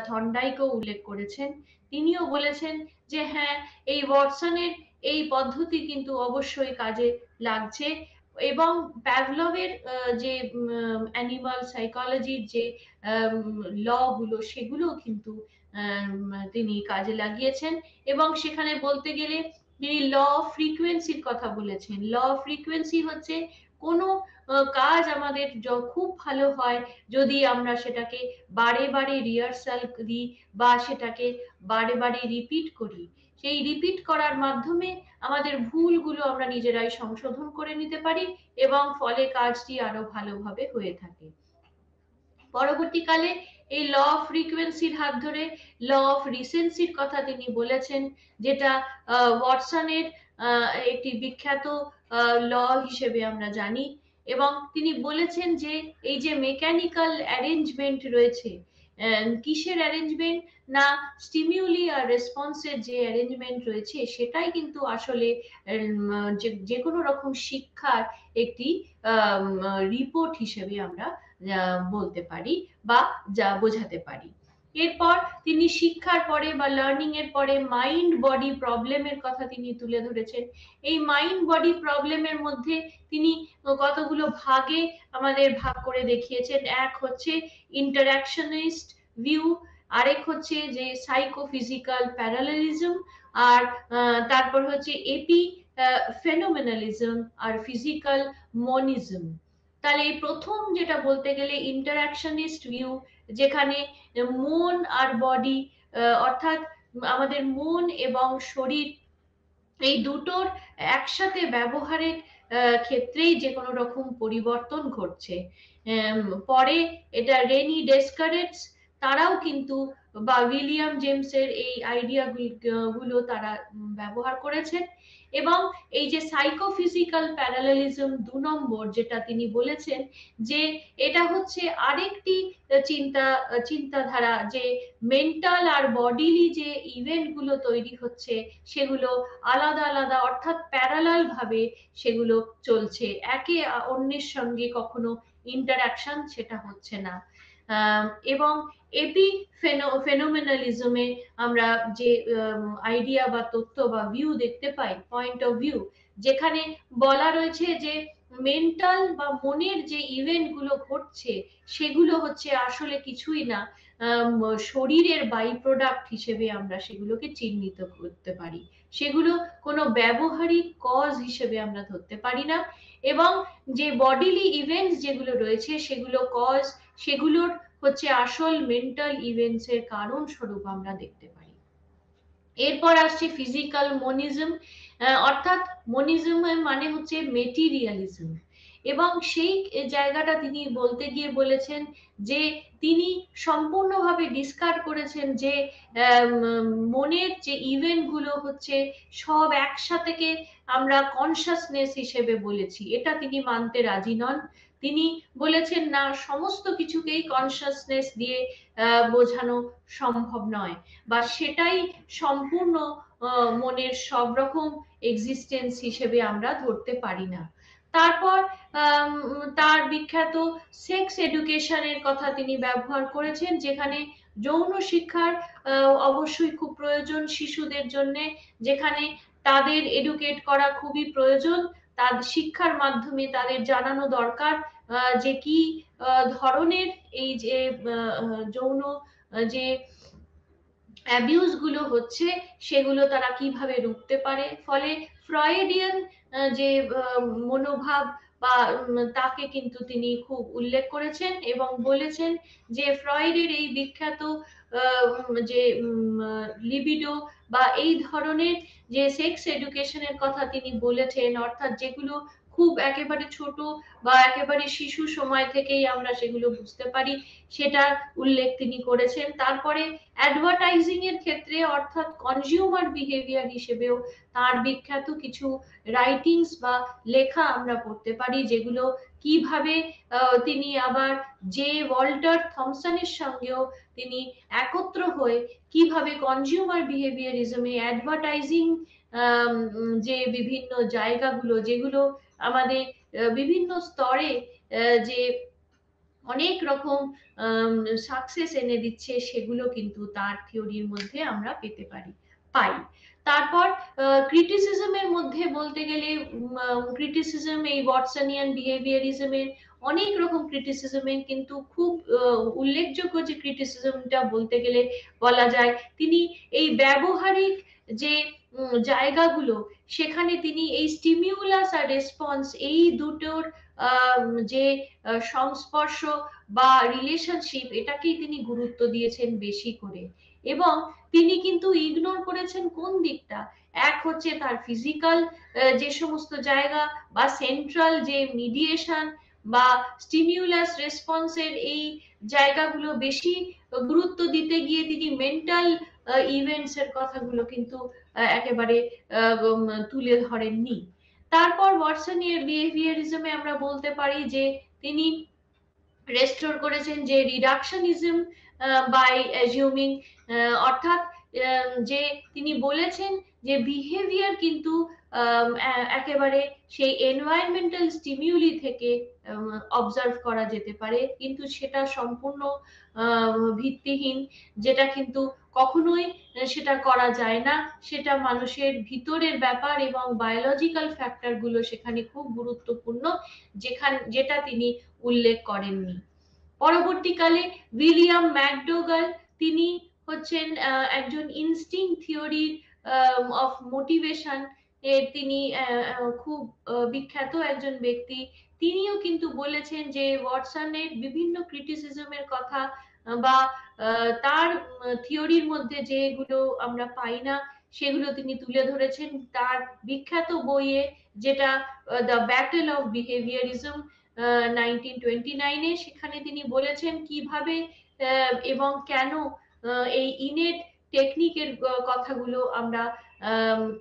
থর্নডাইকও উল্লেখ করেছেন। তিনিও বলেছেন যে হ্যাঁ, এই ওয়াটসনের এই পদ্ধতি কিন্তু অবশ্যই কাজে লাগছে। এবং প্যাভলভের যে অ্যানিমাল সাইকোলজির যে ল গুলো, সেগুলো কিন্তু তিনি কাজে লাগিয়েছেন। এবং সেখানে বলতে গেলে তিনি ল অফ ফ্রিকোয়েন্সির কথা বলেছেন। ল অফ ফ্রিকোয়েন্সি হচ্ছে কোনো কাজ আমাদের খুব ভালো হয় যদি আমরা সেটাকে বারে বারে রিহার্সাল দিই বা সেটাকে বারে বারে রিপিট করি। সেই রিপিট করার মাধ্যমে আমাদের ভুলগুলো আমরা নিজেরাই সংশোধন করে নিতে পারি, এবং ফলে কাজটি আরো ভালোভাবে হয়ে থাকে। পরবর্তীকালে এই ল অফ ফ্রিকোয়েন্সির হাত ধরে ল অফ রিসেন্সির কথা তিনি বলেছেন, যেটা ওয়াটসনের একটি বিখ্যাত ল হিসেবে আমরা জানি। এবং তিনি বলেছেন যে এই যে মেকানিক্যাল অ্যারেঞ্জমেন্ট রয়েছে, কিসের অ্যারেঞ্জমেন্ট, না স্টিমিউলি আর রেসপন্সের যে অ্যারেঞ্জমেন্ট রয়েছে, সেটাই কিন্তু আসলে যে কোনো রকম শিক্ষার একটি রিপোর্ট হিসেবে আমরা বলতে পারি বা যা বোঝাতে পারি। এরপর তিনি শিক্ষার পরে বা লার্নিং এর পরে মাইন্ড বডি প্রবলেমের কথা তিনি তুলে ধরেছেন। এই মাইন্ড বডি প্রবলেমের মধ্যে তিনি কতগুলো ভাগে আমাদের ভাগ করে দেখিয়েছেন। এক হচ্ছে ইন্টারঅ্যাকশনিস্ট ভিউ, আরেক হচ্ছে যে সাইকোফিজিক্যাল প্যারালালিজম, আর তারপর হচ্ছে এপি ফেনোমেনালিজম আর ফিজিক্যাল মনিজম। তাহলে এই প্রথম যেটা বলতে গেলে ইন্টারঅ্যাকশনিস্ট ভিউ, যেখানে মন আর বডি, অর্থাৎ আমাদের মন এবং শরীর, এই দুটোর একসাথে ব্যবহারের ক্ষেত্রেই যে কোনো রকম পরিবর্তন ঘটছে। পরে এটা রেনি ডেসকারেটস, তারাও কিন্তু, বা উইলিয়াম জেমসের এই আইডিয়া গুলো তারা ব্যবহার করেছেন। এবং এই যে সাইকোফিজিক্যাল প্যারালালিজম 2 নম্বর যেটা তিনি বলেছেন, যে এটা হচ্ছে আরেকটি চিন্তাধারা, যে মেন্টাল আর বডিলি যে ইভেন্ট গুলো তৈরি হচ্ছে, সেগুলো আলাদা আলাদা, অর্থাৎ প্যারালাল ভাবে সেগুলো চলছে, একে অন্যের সঙ্গে কখনো ইন্টারাকশন সেটা হচ্ছে না। এবং এপি ফেনোমেনালিজমে আমরা যে আইডিয়া বা তথ্য বা ভিউ দেখতে পাই, পয়েন্ট অফ ভিউ, যেখানে বলা রয়েছে যে মেন্টাল বা মনের যে ইভেন্ট গুলো ঘটছে, সেগুলো হচ্ছে আসলে কিছুই না, শরীরের বাই প্রোডাক্ট হিসেবে আমরা সেগুলোকে চিহ্নিত করতে পারি। সেগুলো কোনো ব্যবহারিক কজ হিসেবে আমরা ধরতে পারি না। এবং যে বডিলি ইভেন্টস যেগুলো রয়েছে, সেগুলো কজ, সেগুলোর হচ্ছে আসল মেন্টাল ইভেন্টস এর কারণ স্বরূপ আমরা দেখতে পারি। এরপর আসছে ফিজিক্যাল মনিজম, অর্থাৎ মনিজমের মানে হচ্ছে মেটেরিয়ালিজম। এবং সেই জায়গাটা তিনি বলতে গিয়ে বলেছেন যে তিনি সম্পূর্ণভাবে ডিসকার্ড করেছেন যে মনের যে ইভেন্ট গুলো হচ্ছে সব একসাথেকে আমরা কনসাসনেস হিসেবে বলেছি, এটা তিনি মানতে রাজি নন। তিনি বলেছেন না, সমস্ত কিছুকেই কনসাসনেস দিয়ে বোঝানো সম্ভব নয়, বা সেটাই সম্পূর্ণ মনের সব রকম এক্সিস্টেন্স হিসেবে আমরা ধরতে পারি না। তারপর তার বিখ্যাত সেক্স এডুকেশনের কথা তিনি ব্যবহার করেছেন, যেখানে যৌন শিক্ষার অবশ্যই খুব প্রয়োজন শিশুদের জন্য, যেখানে তাদের এডুকেট করা খুবই প্রয়োজন। তার শিক্ষার মাধ্যমে তাদের জানানো দরকার যে কি ধরনের এই যে যৌন যে অ্যাবিউজ গুলো হচ্ছে সেগুলো তারা কিভাবে রুখতে পারে। ফলে ফ্রয়েডিয়ান যে মনোভাব বা তাকে কিন্তু তিনি খুব উল্লেখ করেছেন এবং বলেছেন যে ফ্রয়েডের এই বিখ্যাত যে লিবিডো বা এই ধরনের যে সেক্স এডুকেশনের কথা তিনি বলেছেন, অর্থাৎ যেগুলো খুব একেবারে ছোট বা একেবারে শিশু সময় থেকেই আমরা সেগুলো বুঝতে পারি, সেটার উল্লেখ তিনি করেছেন। তারপরে অ্যাডভার্টাইজিং এর ক্ষেত্রে অর্থাৎ কনজিউমার বিহেভিয়ার হিসেবেও তার বিখ্যাত কিছু রাইটিংস বা লেখা আমরা পড়তে পারি, যেগুলো কিভাবে তিনি আবার যে ওয়াল্টার থমসনের সঙ্গেও তিনি একত্র হয়ে কিভাবে কনজিউমার বিহেভিয়ারিজমে অ্যাডভার্টাইজিং যে বিভিন্ন জায়গাগুলো যেগুলো আমাদের বিভিন্ন স্তরে যে অনেক রকম সাকসেস এনে দিচ্ছে, সেগুলো কিন্তু তার থিওরির মধ্যে আমরা পেতে পাই। তারপর ক্রিটিসিজমের মধ্যে বলতে গেলে ক্রিটিসিজম এই ওয়াটসনিয়ান বিহেভিয়ারিজমের অনেক রকম ক্রিটিসিজমের কিন্তু খুব উল্লেখযোগ্য যে ক্রিটিসিজমটা বলতে গেলে বলা যায়, তিনি এই ব্যবহারিক যে জায়গাগুলো সেখানে তিনি এই স্টিমিউলাস আর রেসপন্স এই দুটোর যে সংস্পর্শ বা রিলেশনশিপ, এটাকেই তিনি গুরুত্ব দিয়েছেন বেশি করে। এবং তিনি কিন্তু ইগনোর করেছেন কোন দিকটা, এক হচ্ছে তার ফিজিক্যাল যে সমস্ত জায়গা বা সেন্ট্রাল যে মিডিয়েশন বা স্টিমিউলাস রেসপন্সের এই জায়গাগুলো বেশি গুরুত্ব দিতে গিয়ে তিনি মেন্টাল ইভেন্টস এর কথাগুলো কিন্তু একেবারে তুলে ধরেননি। তারপর ওয়াটসনিয়ার বিহেভিয়ারিজমে আমরা বলতে পারি যে তিনি রেস্টোর করেছেন যে রিডাকশনিজম বাই অ্যাজিউমিং, অর্থাৎ যে তিনি বলেছেন যে বিহেভিয়ার কিন্তু একেবারে সেই এনভায়রনমেন্টাল স্টিমিউলি থেকে অবজার্ভ করা যেতে পারে, কিন্তু সেটা সম্পূর্ণ ভিত্তিহীন, যেটা কিন্তু কখনোই সেটা করা যায় না। সেটা মানুষের ভিতরের ব্যাপার এবং বায়োলজিক্যাল ফ্যাক্টর গুলো সেখানে খুব গুরুত্বপূর্ণ, যেটা তিনি উল্লেখ করেননি। পরবর্তীকালে উইলিয়াম ম্যাকডোগাল, তিনি হচ্ছেন একজন ইনস্টিং থিওরি অফ মোটিভেশন এর তিনি খুব বিখ্যাত একজন ব্যক্তি। তিনিও কিন্তু বলেছেন যে ওয়াটসনের বিভিন্ন ক্রিটিসিজমের কথা বা তার থিওরির মধ্যে যেগুলো আমরা পাই না সেগুলো তিনি তুলে ধরেছেন তার বিখ্যাত বইয়ে, যেটা দ্য ব্যাটেল অফ বিহেভিয়ারিজম 1929-এ। সেখানে তিনি বলেছেন কিভাবে এবং কেন এই ইনেট টেকনিকের কথাগুলো আমরা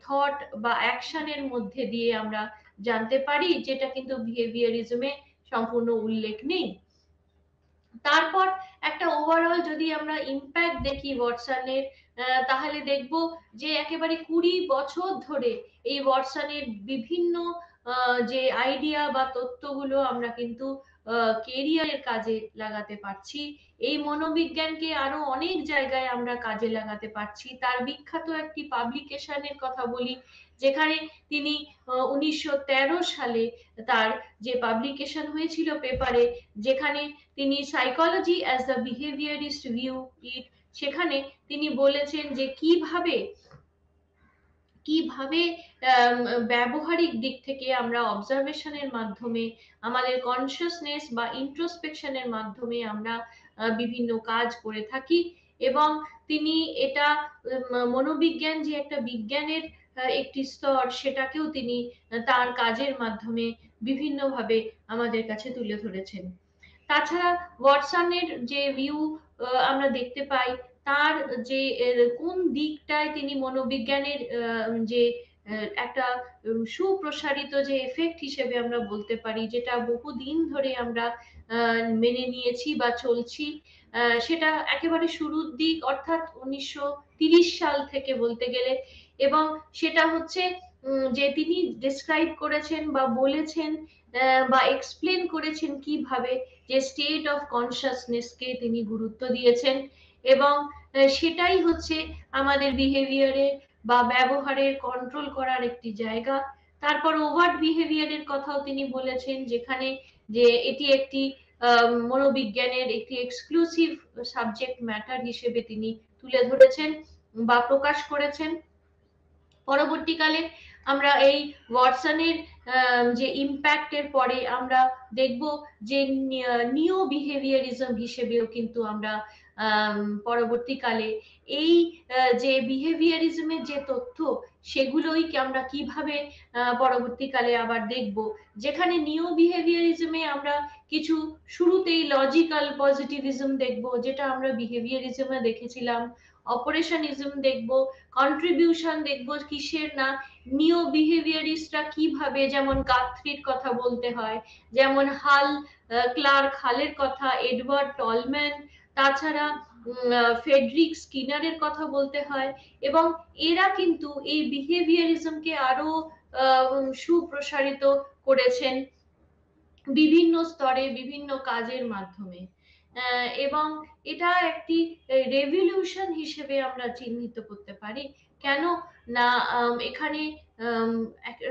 থট বা অ্যাকশনের মধ্যে দিয়ে আমরা জানতে পারি, যেটা কিন্তু বিহেভিয়ারিজমে সম্পূর্ণ উল্লেখ নেই। তারপর একটা ওভারঅল যদি আমরা ইম্প্যাক্ট দেখি ওয়াটসনের, তাহলে দেখব যে একেবারে 20 বছর ধরে এই ওয়াটসনের বিভিন্ন যে আইডিয়া বা তত্ত্বগুলো আমরা কিন্তু কেরিয়ারের কাজে লাগাতে পারছি। এই মনোবিজ্ঞানকে আরো অনেক জায়গায় আমরা কাজে লাগাতে পারছি। তার বিখ্যাত একটি পাবলিকেশনের কথা বলি, যেখানে তিনি 1913 সালে তার যে পাবলিকেশন হয়েছিল পেপারে, যেখানে তিনি সাইকোলজি অ্যাজ দ্য বিহেভিয়ারিস্ট ভিউ ইট, সেখানে তিনি বলেছেন যে কিভাবে কিভাবে ব্যবহারিক দিক থেকে আমরা অবজারভেশনের মাধ্যমে আমাদের কনসিয়াসনেস বা ইন্ট্রোস্পেকশনের মাধ্যমে আমরা বিভিন্ন কাজ করে থাকি। এবং তিনি এটা মনোবিজ্ঞান যে একটা বিজ্ঞানের একটি স্তর, সেটাকেও তিনি তার কাজের মাধ্যমে বিভিন্নভাবে আমাদের কাছে তুলে ধরেছেন। তাছাড়া ওয়াটসনের যে ভিউ আমরা দেখতে পাই, তার যে কোন দিকটায় তিনি মনোবিজ্ঞানের যে একটা সুপ্রসারিত যে এফেক্ট হিসেবে আমরা বলতে পারি, যেটা বহুদিন ধরে আমরা মেনে নিয়েছি বা চলছি, সেটা একেবারে শুরুর দিক, অর্থাৎ 1930 সাল থেকে বলতে গেলে। এবং সেটা হচ্ছে যে তিনি ডিসক্রাইব করেছেন বা বলেছেন বা এক্সপ্লেন করেছেন কিভাবে যে স্টেট অফ কনসাসনেসকে তিনি গুরুত্ব দিয়েছেন, এবং সেটাই হচ্ছে আমাদের বিহেভিয়ারে বা ব্যবহারের কন্ট্রোল করার একটি জায়গা। তারপর ওভার্ট বিহেভিয়ারের কথাও তিনি বলেছেন, যেখানে যে এটি একটি মনোবিজ্ঞানের একটি এক্সক্লুসিভ সাবজেক্ট ম্যাটার হিসেবে তিনি তুলে ধরেছেন বা প্রকাশ করেছেন। পরবর্তীকালে আমরা এই ওয়াটসনের যে ইম্প্যাক্টের পরে আমরা দেখব যে নিও বিহেভিয়ারিজম হিসেবেও কিন্তু আমরা পরবর্তীকালে এই যে বিহেভিয়ারিজমের যে তথ্য, সেগুলোই আমরা কিভাবে পরবর্তীকালে আবার দেখব, যেখানে নিও বিহেভিয়ারিজমে আমরা কিছু শুরুতেই লজিক্যাল পজিটিভিজম দেখব, যেটা আমরা বিহেভিয়ারিজমে দেখেছিলাম। অপারেশনিজম দেখব, কন্ট্রিবিউশন দেখব, কিসের না নিও বিহেভিয়ারিস্টরা কিভাবে, যেমন গাথরির কথা বলতে হয়, যেমন ক্লার্ক হালের কথা, এডওয়ার্ড টলম্যান, তাছাড়া ফেডরিক স্কিনারের কথা বলতে হয়। এবং এরা কিন্তু এই বিহেভিয়ারিজমকে আরো সুপ্রসারিত করেছেন বিভিন্ন স্তরে, বিভিন্ন কাজের মাধ্যমে। এবং এটা একটি রেভলিউশন হিসেবে আমরা চিহ্নিত করতে পারি। কেন না এখানে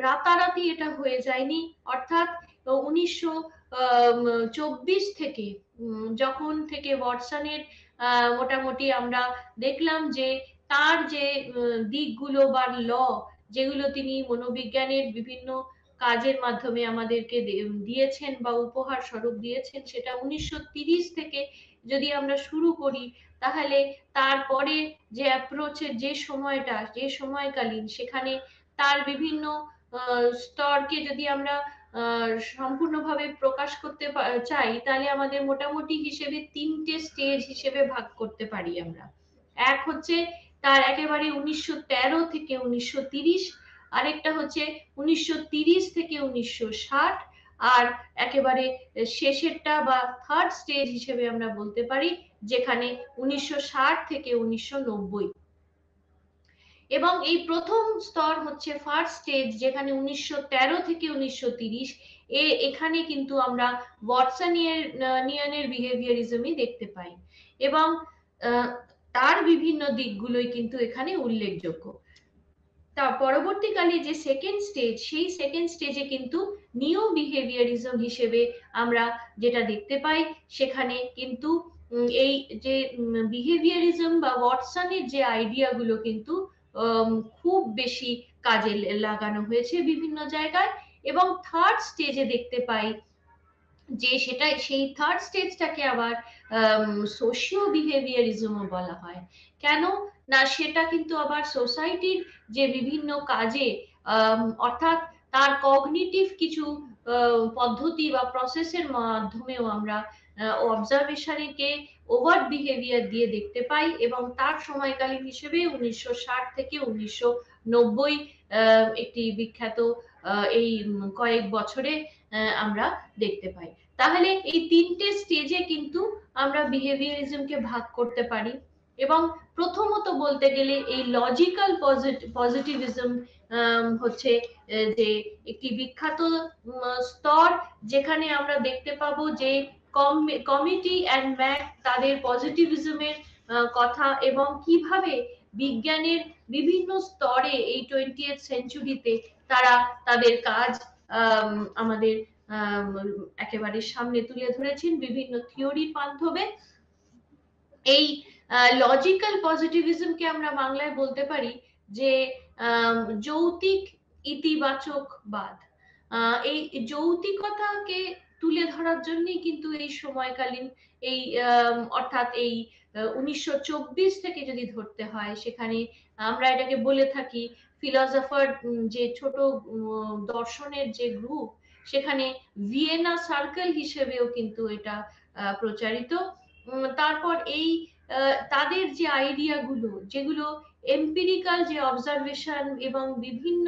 রাতারাতি এটা হয়ে যায়নি। অর্থাৎ 1924 থেকে যখন থেকে ওয়াটসনের মোটামুটি আমরা দেখলাম যে তার যে দিকগুলো বা ল, যেগুলো তিনি মনোবিজ্ঞানের বিভিন্ন কাজের মাধ্যমে আমাদেরকে দিয়েছেন বা উপহার স্বরূপ দিয়েছেন, সেটা 1930 থেকে যদি আমরা শুরু করি, তাহলে তারপরে যে অ্যাপ্রোচের যে সময়টা, যে সময়কালীন, সেখানে তার বিভিন্ন স্তরকে যদি আমরা সম্পূর্ণভাবে প্রকাশ করতে চাই, তাহলে আমাদের মোটামুটি হিসেবে 3টে স্টেজ হিসেবে ভাগ করতে পারি আমরা। এক হচ্ছে তার একেবারে 1913 থেকে 1930, আরেকটা হচ্ছে 1930 থেকে 1960, আর একেবারে শেষেরটা বা থার্ড স্টেজ হিসেবে আমরা বলতে পারি, যেখানে 1960 থেকে 1990। এবং এই প্রথম স্তর হচ্ছে ফার্স্ট স্টেজ, যেখানে 1913 থেকে 1930, এখানে কিন্তু আমরা ওয়াটসনিয়ানের বিহেভিয়ারিজমই দেখতে পাই, এবং তার বিভিন্ন দিকগুলোই কিন্তু এখানে উল্লেখযোগ্য। তা পরবর্তীকালে যে সেকেন্ড স্টেজ, সেই সেকেন্ড স্টেজে কিন্তু নিও বিহেভিয়ারিজম হিসেবে আমরা যেটা দেখতে পাই, সেখানে কিন্তু এই যে বিহেভিয়ারিজম বা ওয়াটসনের যে আইডিয়াগুলো কিন্তু খুব বেশি কাজে লাগানো হয়েছে বিভিন্ন জায়গায়। এবং থার্ড স্টেজে দেখতে পাই যে সেটা, সেই থার্ড স্টেজটাকে আবার সোশিও বিহেভিয়ারিজমও বলা হয়। কেন না, সেটা কিন্তু আবার সোসাইটির যে বিভিন্ন কাজে অর্থাৎ তার কগনিটিভ কিছু পদ্ধতি বা প্রসেসের মাধ্যমেও আমরা অবজারভেশনকে ওভার্ট বিহেভিয়ার দিয়ে দেখতে পাই। এবং তার সময়কালীন হিসেবে 1960 থেকে 1990 একটি বিখ্যাত এই কয়েক বছরে আমরা দেখতে পাই। তাহলে এই 3টে স্টেজে কিন্তু আমরা বিহেভিয়ারিজমকে ভাগ করতে পারি। এবং প্রথমত বলতে গেলে এই লজিক্যাল পজিটিভিজম হচ্ছে যে একটি বিখ্যাত স্তর, যেখানে আমরা দেখতে পাবো যে কমিটি অ্যান্ড ম্যাক তাদের পজিটিভিজমের কথা, এবং কিভাবে বিজ্ঞানের বিভিন্ন স্তরে এই 20th সেঞ্চুরিতে তারা তাদের কাজ আমাদের একেবারে সামনে তুলে ধরেছেন বিভিন্ন থিওরির মাধ্যমে। এই লজিক্যাল পজিটিভিজমকে আমরা বাংলায় বলতে পারি যে যৌতিক ইতিবাচকবাদ। এই যৌতিকতাকে তুলে ধরার জন্যই কিন্তু এই সময়কালীন এই অর্থাৎ এই 1924 থেকে যদি ধরতে হয়, সেখানে আমরা এটাকে বলে থাকি ফিলসফার, যে ছোট দর্শনের যে গ্রুপ, সেখানে ভিয়েনা সার্কেল হিসেবেও কিন্তু এটা প্রচারিত। তারপর এই তাদের যে আইডিয়া গুলো, যেগুলো এম্পিরিক্যাল যে অবজারভেশন এবং বিভিন্ন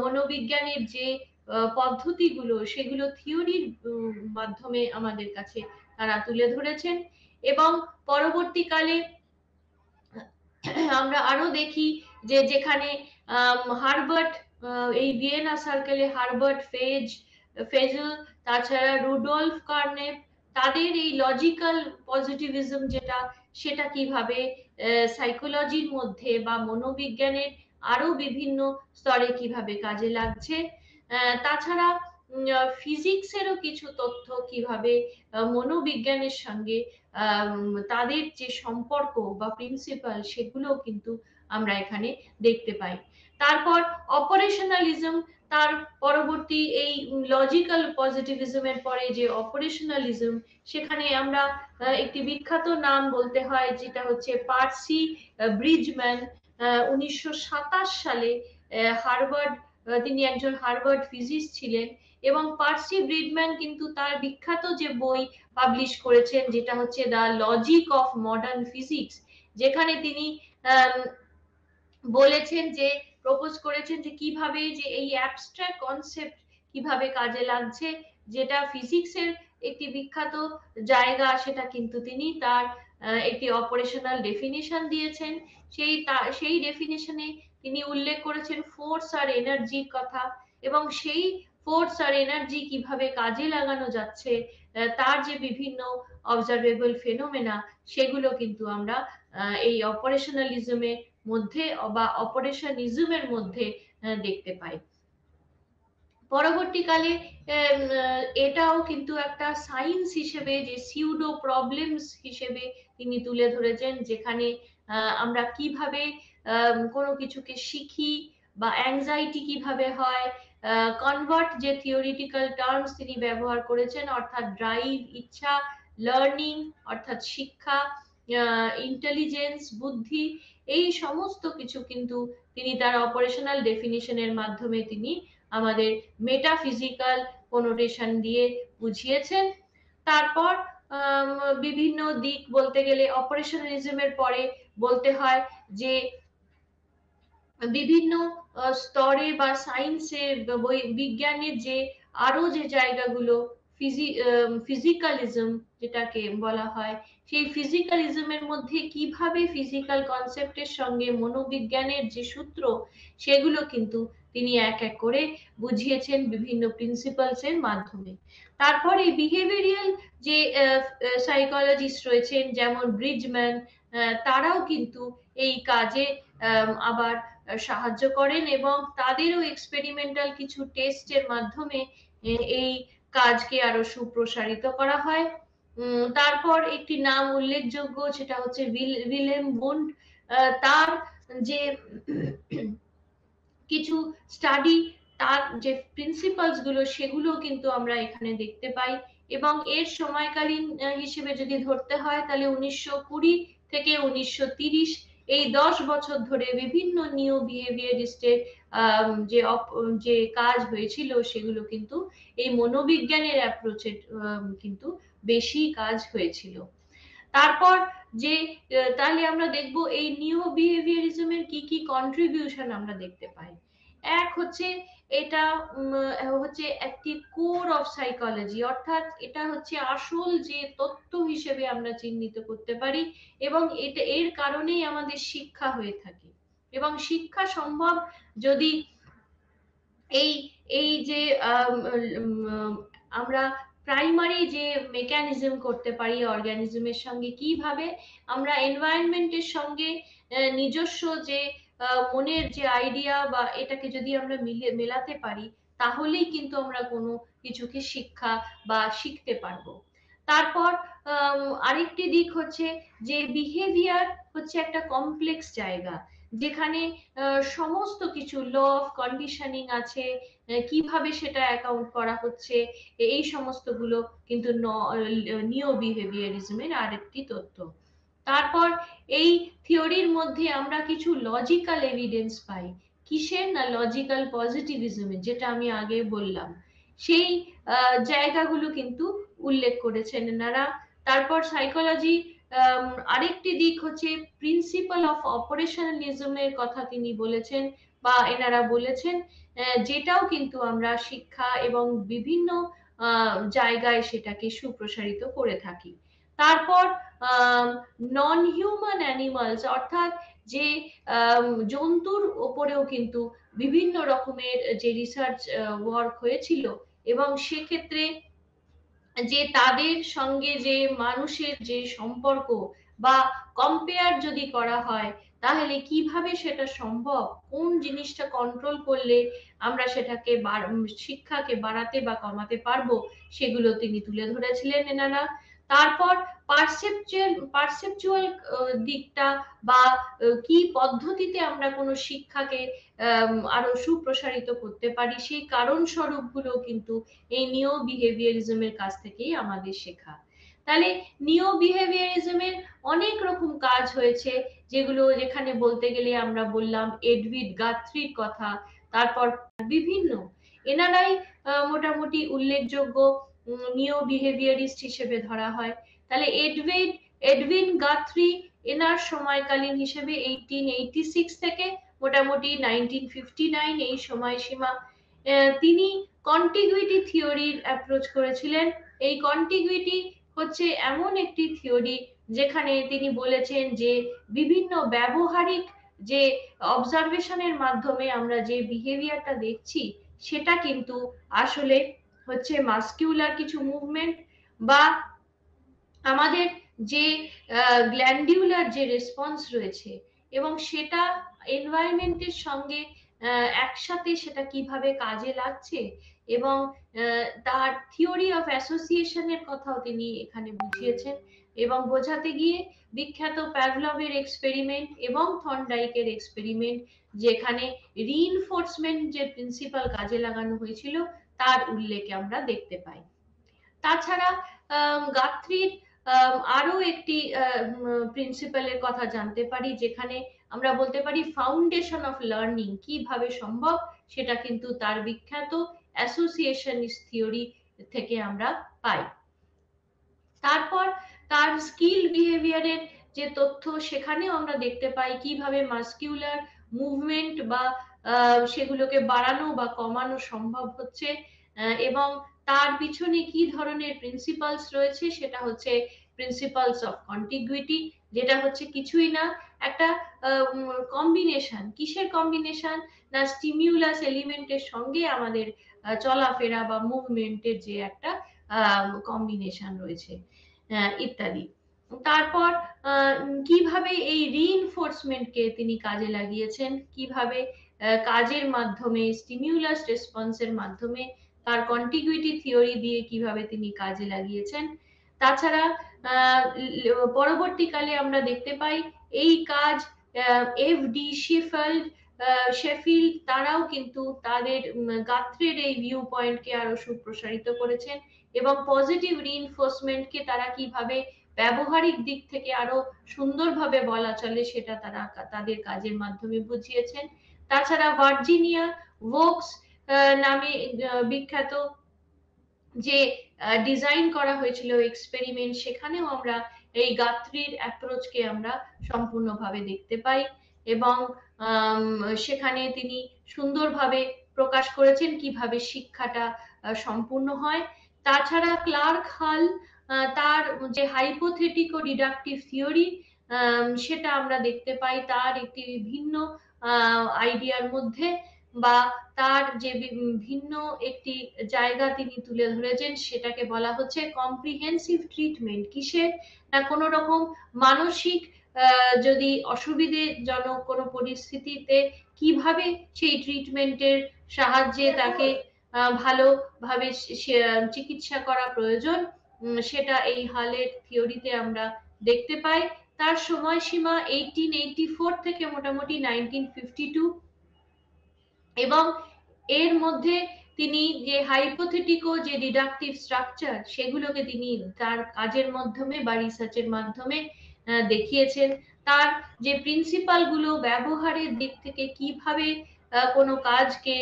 মনোবিজ্ঞানের যে পদ্ধতিগুলো, সেগুলো থিওরির মাধ্যমে আমাদের কাছে তারা তুলে ধরেছেন। এবং পরবর্তীকালে আমরা আরো দেখি যে যেখানে হারবার্ট, এই ভিয়েনা সার্কেলে হারবার্ট ফেজল, তাছাড়া রুডolf কার্নেপ, তাদের এই লজিক্যাল পজিটিভিজম যেটা, সেটা কিভাবে সাইকোলজির মধ্যে বা মনোবিজ্ঞানের আরো বিভিন্ন স্তরে কিভাবে কাজে লাগছে। তাছাড়া ফিজিক্সেরও কিছু তথ্য কিভাবে মনোবিজ্ঞানের সঙ্গে তাদের যে সম্পর্ক বা প্রিন্সিপাল, সেগুলো কিন্তু আমরা এখানে দেখতে পাই। তারপর অপারেশনালিজম, তার পরবর্তী এই লজিক্যাল পজিটিভিজমের পরে যে অপারেশনালিজম, সেখানে আমরা একটি বিখ্যাত নাম বলতে হয়, যেটা হচ্ছে পার্সি ব্রিজম্যান। 1927 সালে হার্ভার্ড, তিনি একজন হার্ভার্ড ফিজিস্ট ছিলেন, এবং পার্সি ব্রিডম্যান কিন্তু তার বিখ্যাত যে বই পাবলিশ করেছেন, যেটা হচ্ছে the logic of modern physics, যেখানে তিনি বলেছেন যে, প্রপোজ করেছেন যে কিভাবে যে এই অ্যাবস্ট্রাক্ট কনসেপ্ট কিভাবে কাজে লাগছে, যেটা ফিজিক্সের একটি বিখ্যাত জায়গা, সেটা কিন্তু তিনি তার একটি অপারেশনাল ডেফিনিশন দিয়েছেন। সেই ডেফিনিশনে তিনি উল্লেখ করেছেন ফোর্স আর এনার্জির কথা, এবং সেই ফোর্স আর এনার্জি কিভাবে কাজে লাগানো যাচ্ছে, তার যে বিভিন্ন অবজারভেবল ফেনোমেনা, সেগুলো কিন্তু আমরা এই অপারেশনালিজমের মধ্যে বা অপারেশনিজমের মধ্যে দেখতে পাই। পরবর্তীকালে এটাও কিন্তু একটা সায়েন্স হিসেবে, যে সিউডো প্রবলেমস হিসেবে তিনি তুলে ধরেছেন, যেখানে আমরা কিভাবে কোনো কিছুকে শিখি, বা অ্যাংজাইটি কিভাবে হয়। কনভার্ট যে থিওরিটিক্যাল টার্মস তিনি ব্যবহার করেছেন, অর্থাৎ ড্রাইভ, ইচ্ছা, লার্নিং অর্থাৎ শিক্ষা, ইন্টেলিজেন্স বুদ্ধি, এই সমস্ত কিছু কিন্তু তিনি তার অপারেশনাল ডেফিনিশনের মাধ্যমে তিনি আমাদের মেটাফিজিক্যাল কোনোটেশন দিয়ে বুঝিয়েছেন। তারপর বিভিন্ন দিক বলতে গেলে অপারেশনালিজমের পরে বলতে হয় যে বিভিন্ন স্তরে বা সায়েন্সের বিজ্ঞানের যে আরো যে জায়গাগুলো, ফিজিক্যালিজম যেটাকে বলা হয়, সেই ফিজিক্যালিজমের মধ্যে কিভাবে ফিজিক্যাল কনসেপ্টের সঙ্গে মনোবিজ্ঞানের যে সূত্র, সেগুলো কিন্তু তিনি এক এক করে বুঝিয়েছেন বিভিন্ন প্রিন্সিপালস এর মাধ্যমে। তারপরে বিহেভিয়ারিয়াল যে সাইকোলজিস্ট রয়েছেন, যেমন ব্রিজম্যান, তারাও কিন্তু এই কাজে আবার সাহায্য করেন, এবং তাদেরও এক্সপেরিমেন্টাল কিছু টেস্টের মাধ্যমে এই কাজকে আরো সুপ্রসারিত করা হয়। তারপর একটি নাম উল্লেখযোগ্য, সেটা হচ্ছে উইলেম বুন্ড। তার যে কিছু স্টাডি, তার যে প্রিন্সিপালস গুলো, সেগুলো কিন্তু আমরা এখানে দেখতে পাই। এবং এর সময়কালীন হিসেবে যদি ধরতে হয়, তাহলে 1920 থেকে 1930, এই 10 বছর ধরে বিভিন্ন নিউ বিহেভিয়ারিস্টের যে কাজ হয়েছিল, সেগুলো কিন্তু এই মনোবিজ্ঞানের অ্যাপ্রোচে কিন্তু বেশি কাজ হয়েছিল। তারপর যে তাহলে আমরা দেখব এই নিও বিহেভিয়ারিজমের কি কি কন্ট্রিবিউশন আমরা দেখতে পাই। এক হচ্ছে, এটা হচ্ছে একটি কোর অফ সাইকোলজি, অর্থাৎ এটা হচ্ছে আসল যে তত্ত্ব হিসেবে আমরা চিহ্নিত করতে পারি, এবং এটা এর কারণেই আমাদের শিক্ষা হয়ে থাকে। এবং শিক্ষা সম্ভব যদি এই এই যে আমরা প্রাইমারি যে মেকানিজম করতে পারি অর্গানিজমের সঙ্গে, কিভাবে আমরা এনভায়রনমেন্টের সঙ্গে নিজস্ব যে মনের যে আইডিয়া, বা এটাকে যদি আমরা মেলাতে পারি, তাহলেই কিন্তু আমরা কোনো কিছুকে শিক্ষা বা শিখতে পারবো। তারপর আরেকটি দিক হচ্ছে যে বিহেভিয়ার হচ্ছে একটা কমপ্লেক্স জায়গা, যেখানে সমস্ত কিছু ল অফ কন্ডিশনিং আছে, কিভাবে সেটা অ্যাকাউন্ট করা হচ্ছে, এই সমস্তগুলো কিন্তু নিও বিহেভিয়ারিজমের আরেকটি তথ্য। তারপর এই থিওরির মধ্যে আমরা কিছু লজিক্যাল এভিডেন্স পাই। কিসের? না লজিক্যাল পজিটিভিজমের, যেটা আমি আগে বললাম। সেই জায়গাগুলো কিন্তু উল্লেখ করেছেন এনারা। তারপর সাইকোলজি আরেকটি দিক হচ্ছে প্রিন্সিপাল অফ অপারেশনালিজমের কথা তিনি বলেছেন বা এনারা বলেছেন, যেটাও কিন্তু আমরা শিক্ষা এবং বিভিন্ন জায়গায় সেটাকে সুপ্রসারিত করে থাকি। তারপর নন হিউম্যান অ্যানিমালস, অর্থাৎ যে জন্তুর ওপরেও কিন্তু বিভিন্ন রকমের যে রিসার্চ ওয়ার্ক হয়েছিল, এবং সেক্ষেত্রে যে তাদের সঙ্গে যে মানুষের যে সম্পর্ক বা কম্পেয়ার যদি করা হয়, তাহলে কিভাবে সেটা সম্ভব, কোন জিনিসটা কন্ট্রোল করলে আমরা সেটাকে শিক্ষাকে বাড়াতে বা কমাতে পারবো, সেগুলো তিনি তুলে ধরেছিলেন এনারা। তারপর পারসেপচুয়াল দিকটা বা কি পদ্ধতিতে আমরা কোনো শিক্ষাকে আরো সুপ্রসারিত করতে পারি, সেই কারণ স্বরূপগুলো কিন্তু এই নিও বিহেভিয়ারিজমের কাছ থেকেই আমাদের শেখা। তাহলে নিও বিহেভিয়ারিজমের অনেক রকম কাজ হয়েছে, যেগুলো যেখানে বলতে গেলে আমরা বললাম এডভিড গাথ্রির কথা, তারপর বিভিন্ন এনারাই মোটামুটি উল্লেখযোগ্য নিও বিহেভিয়ারিস্ট হিসেবে ধরা হয়। তাহলে এডউইন গাথ্রি, এনার সময়কালীন হিসেবে 1886 থেকে মোটামুটি 1959 এই সময়সীমা। তিনি কন্টিগুইটি থিওরির অ্যাপ্রোচ করেছিলেন। এই কন্টিগুইটি হচ্ছে এমন একটি থিওরি যেখানে তিনি বলেছেন যে বিভিন্ন ব্যবহারিক যে অবজারভেশনের মাধ্যমে আমরা যে বিহেভিয়ারটা দেখছি, সেটা কিন্তু আসলে হচ্ছে মাস্কিউলার কিছু মুভমেন্ট বা আমাদের যে গ্ল্যান্ডিউলার যে রেসপন্স রয়েছে, এবং সেটা এনভায়রনমেন্টের সঙ্গে একসাথে সেটা কিভাবে কাজে লাগছে, এবং তার থিওরি অফ অ্যাসোসিয়েশনের কথাও তিনি এখানে বুঝিয়েছেন, এবং বোঝাতে গিয়ে বিখ্যাত প্যাভলভের এক্সপেরিমেন্ট এবং থর্নডাইকের এক্সপেরিমেন্ট, যেখানে রিইনফোর্সমেন্ট যে প্রিন্সিপাল কাজে লাগানো হয়েছিল, তার উল্লেখ আমরা দেখতে পাই। তাছাড়া গাথ্রির আরো একটি প্রিন্সিপালের কথা জানতে পারি, যেখানে আমরা বলতে পারি ফাউন্ডেশন অফ লার্নিং কিভাবে সম্ভব, সেটা কিন্তু তার বিখ্যাত অ্যাসোসিয়েশনিস্ট থিওরি থেকে আমরা পাই। তারপর তার স্কিল বিহেভিয়ারের যে তথ্য, সেখানেও আমরা দেখতে পাই কিভাবে মাস্কিউলার মুভমেন্ট বা সেগুলোকে বাড়ানো বা কমানো সম্ভব হচ্ছে, এবং তার পিছনে কি ধরনের প্রিন্সিপালস রয়েছে, সেটা হচ্ছে প্রিন্সিপালস অফ কন্টিগুইটি, যেটা হচ্ছে কিছুই না, একটা কম্বিনেশন। কিসের কম্বিনেশন? না স্টিমিউলাস এলিমেন্টের সঙ্গে আমাদের চলাফেরা বা মুভমেন্টের যে একটা কম্বিনেশন রয়েছে, ইত্যাদি। তারপর কিভাবে এই রিইনফোর্সমেন্টকে তিনি কাজে লাগিয়েছেন, কিভাবে কাজের মাধ্যমে স্টিমিউলাস রেসপন্সের মাধ্যমে তার কন্টিগুইটি থিওরি দিয়ে কিভাবে তিনি কাজে লাগিয়েছেন। তাছাড়া পরবর্তীকালে আমরা দেখতে পাই এই কাজ এফ.ডি. শেফিল্ড তারাও কিন্তু তাদের গাত্রের এই ভিউ পয়েন্টকে আরো সুপ্রসারিত করেছেন, এবং পজিটিভ রিইনফোর্সমেন্টকে তারা কিভাবে ব্যবহারিক দিক থেকে আরো সুন্দরভাবে বলা চলে, সেটা তারা তাদের কাজের মাধ্যমে বুঝিয়েছেন। তাছাড়া ভার্জিনিয়া ভোকস নামে বিখ্যাত যে ডিজাইন করা হয়েছিল এক্সপেরিমেন্ট, সেখানেও আমরা এই গাত্রির অ্যাপ্রোচকে আমরা সম্পূর্ণভাবে দেখতে পাই, এবং সেখানে তিনি সুন্দরভাবে প্রকাশ করেছেন কিভাবে শিক্ষাটা সম্পূর্ণ হয়। তাছাড়া ক্লার্ক হাল তার যে হাইপোথেটিকো ডিডাকটিভ থিওরি, সেটা আমরা দেখতে পাই তার একটি ভিন্ন আইডিয়ার মধ্যে, বা তার যে ভিন্ন একটি জায়গা তিনি তুলে ধরেছেন, সেটাকে বলা হচ্ছে কম্প্রিহেন্সিভ ট্রিটমেন্ট। কিসের? না কোনো রকম মানসিক যদি অসুবিধেজনক কোনো পরিস্থিতিতে কিভাবে সেই ট্রিটমেন্টের সাহায্যে তাকে ভালোভাবে চিকিৎসা করা প্রয়োজন, সেটা এই হালের থিওরিতে আমরা দেখতে পাই। তার সময়সীমা 1884 থেকে মোটামুটি 1952, এবং এর মধ্যে তিনি যে হাইপোথেটিকো যে ডিডাকটিভ স্ট্রাকচার সেগুলোকে তিনি তার কাজের মাধ্যমে বা রিসার্চের মাধ্যমে দেখিয়েছেন। তার যে প্রিন্সিপাল গুলো ব্যবহারের দিক থেকে কিভাবে কোনো কাজকে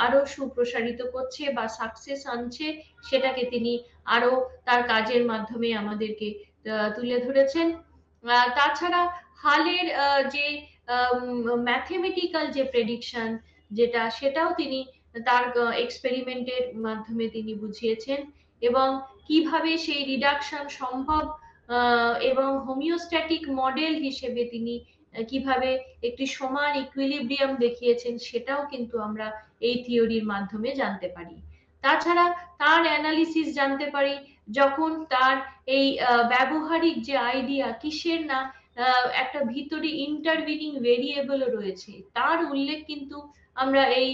আরো সুপ্রসারিত করছে বা সাকসেস আনছে, সেটাকে তিনি আরো তার কাজের মাধ্যমে আমাদেরকে তুলে ধরেছেন। তাছাড়া হালের যে ম্যাথমেটিক্যাল যে প্রেডিকশন যেটা, সেটাও তিনি তার এক্সপেরিমেন্টের মাধ্যমে তিনি বুঝিয়েছেন, এবং কিভাবে সেই রিডাকশন সম্ভব এবং হোমিওস্ট্যাটিক মডেল হিসেবে তিনি কিভাবে একটি সমান ইকুইলিব্রিয়াম দেখিয়েছেন, সেটাও কিন্তু আমরা এই থিওরির মাধ্যমে জানতে পারি। তাছাড়া তার অ্যানালিসিস জানতে পারি, যখন তার এই ব্যবহারিক যে আইডিয়া কিসের না একটা ভিতরে ইন্টারভিনিং ভেরিয়েবলও রয়েছে, তার উল্লেখ কিন্তু আমরা এই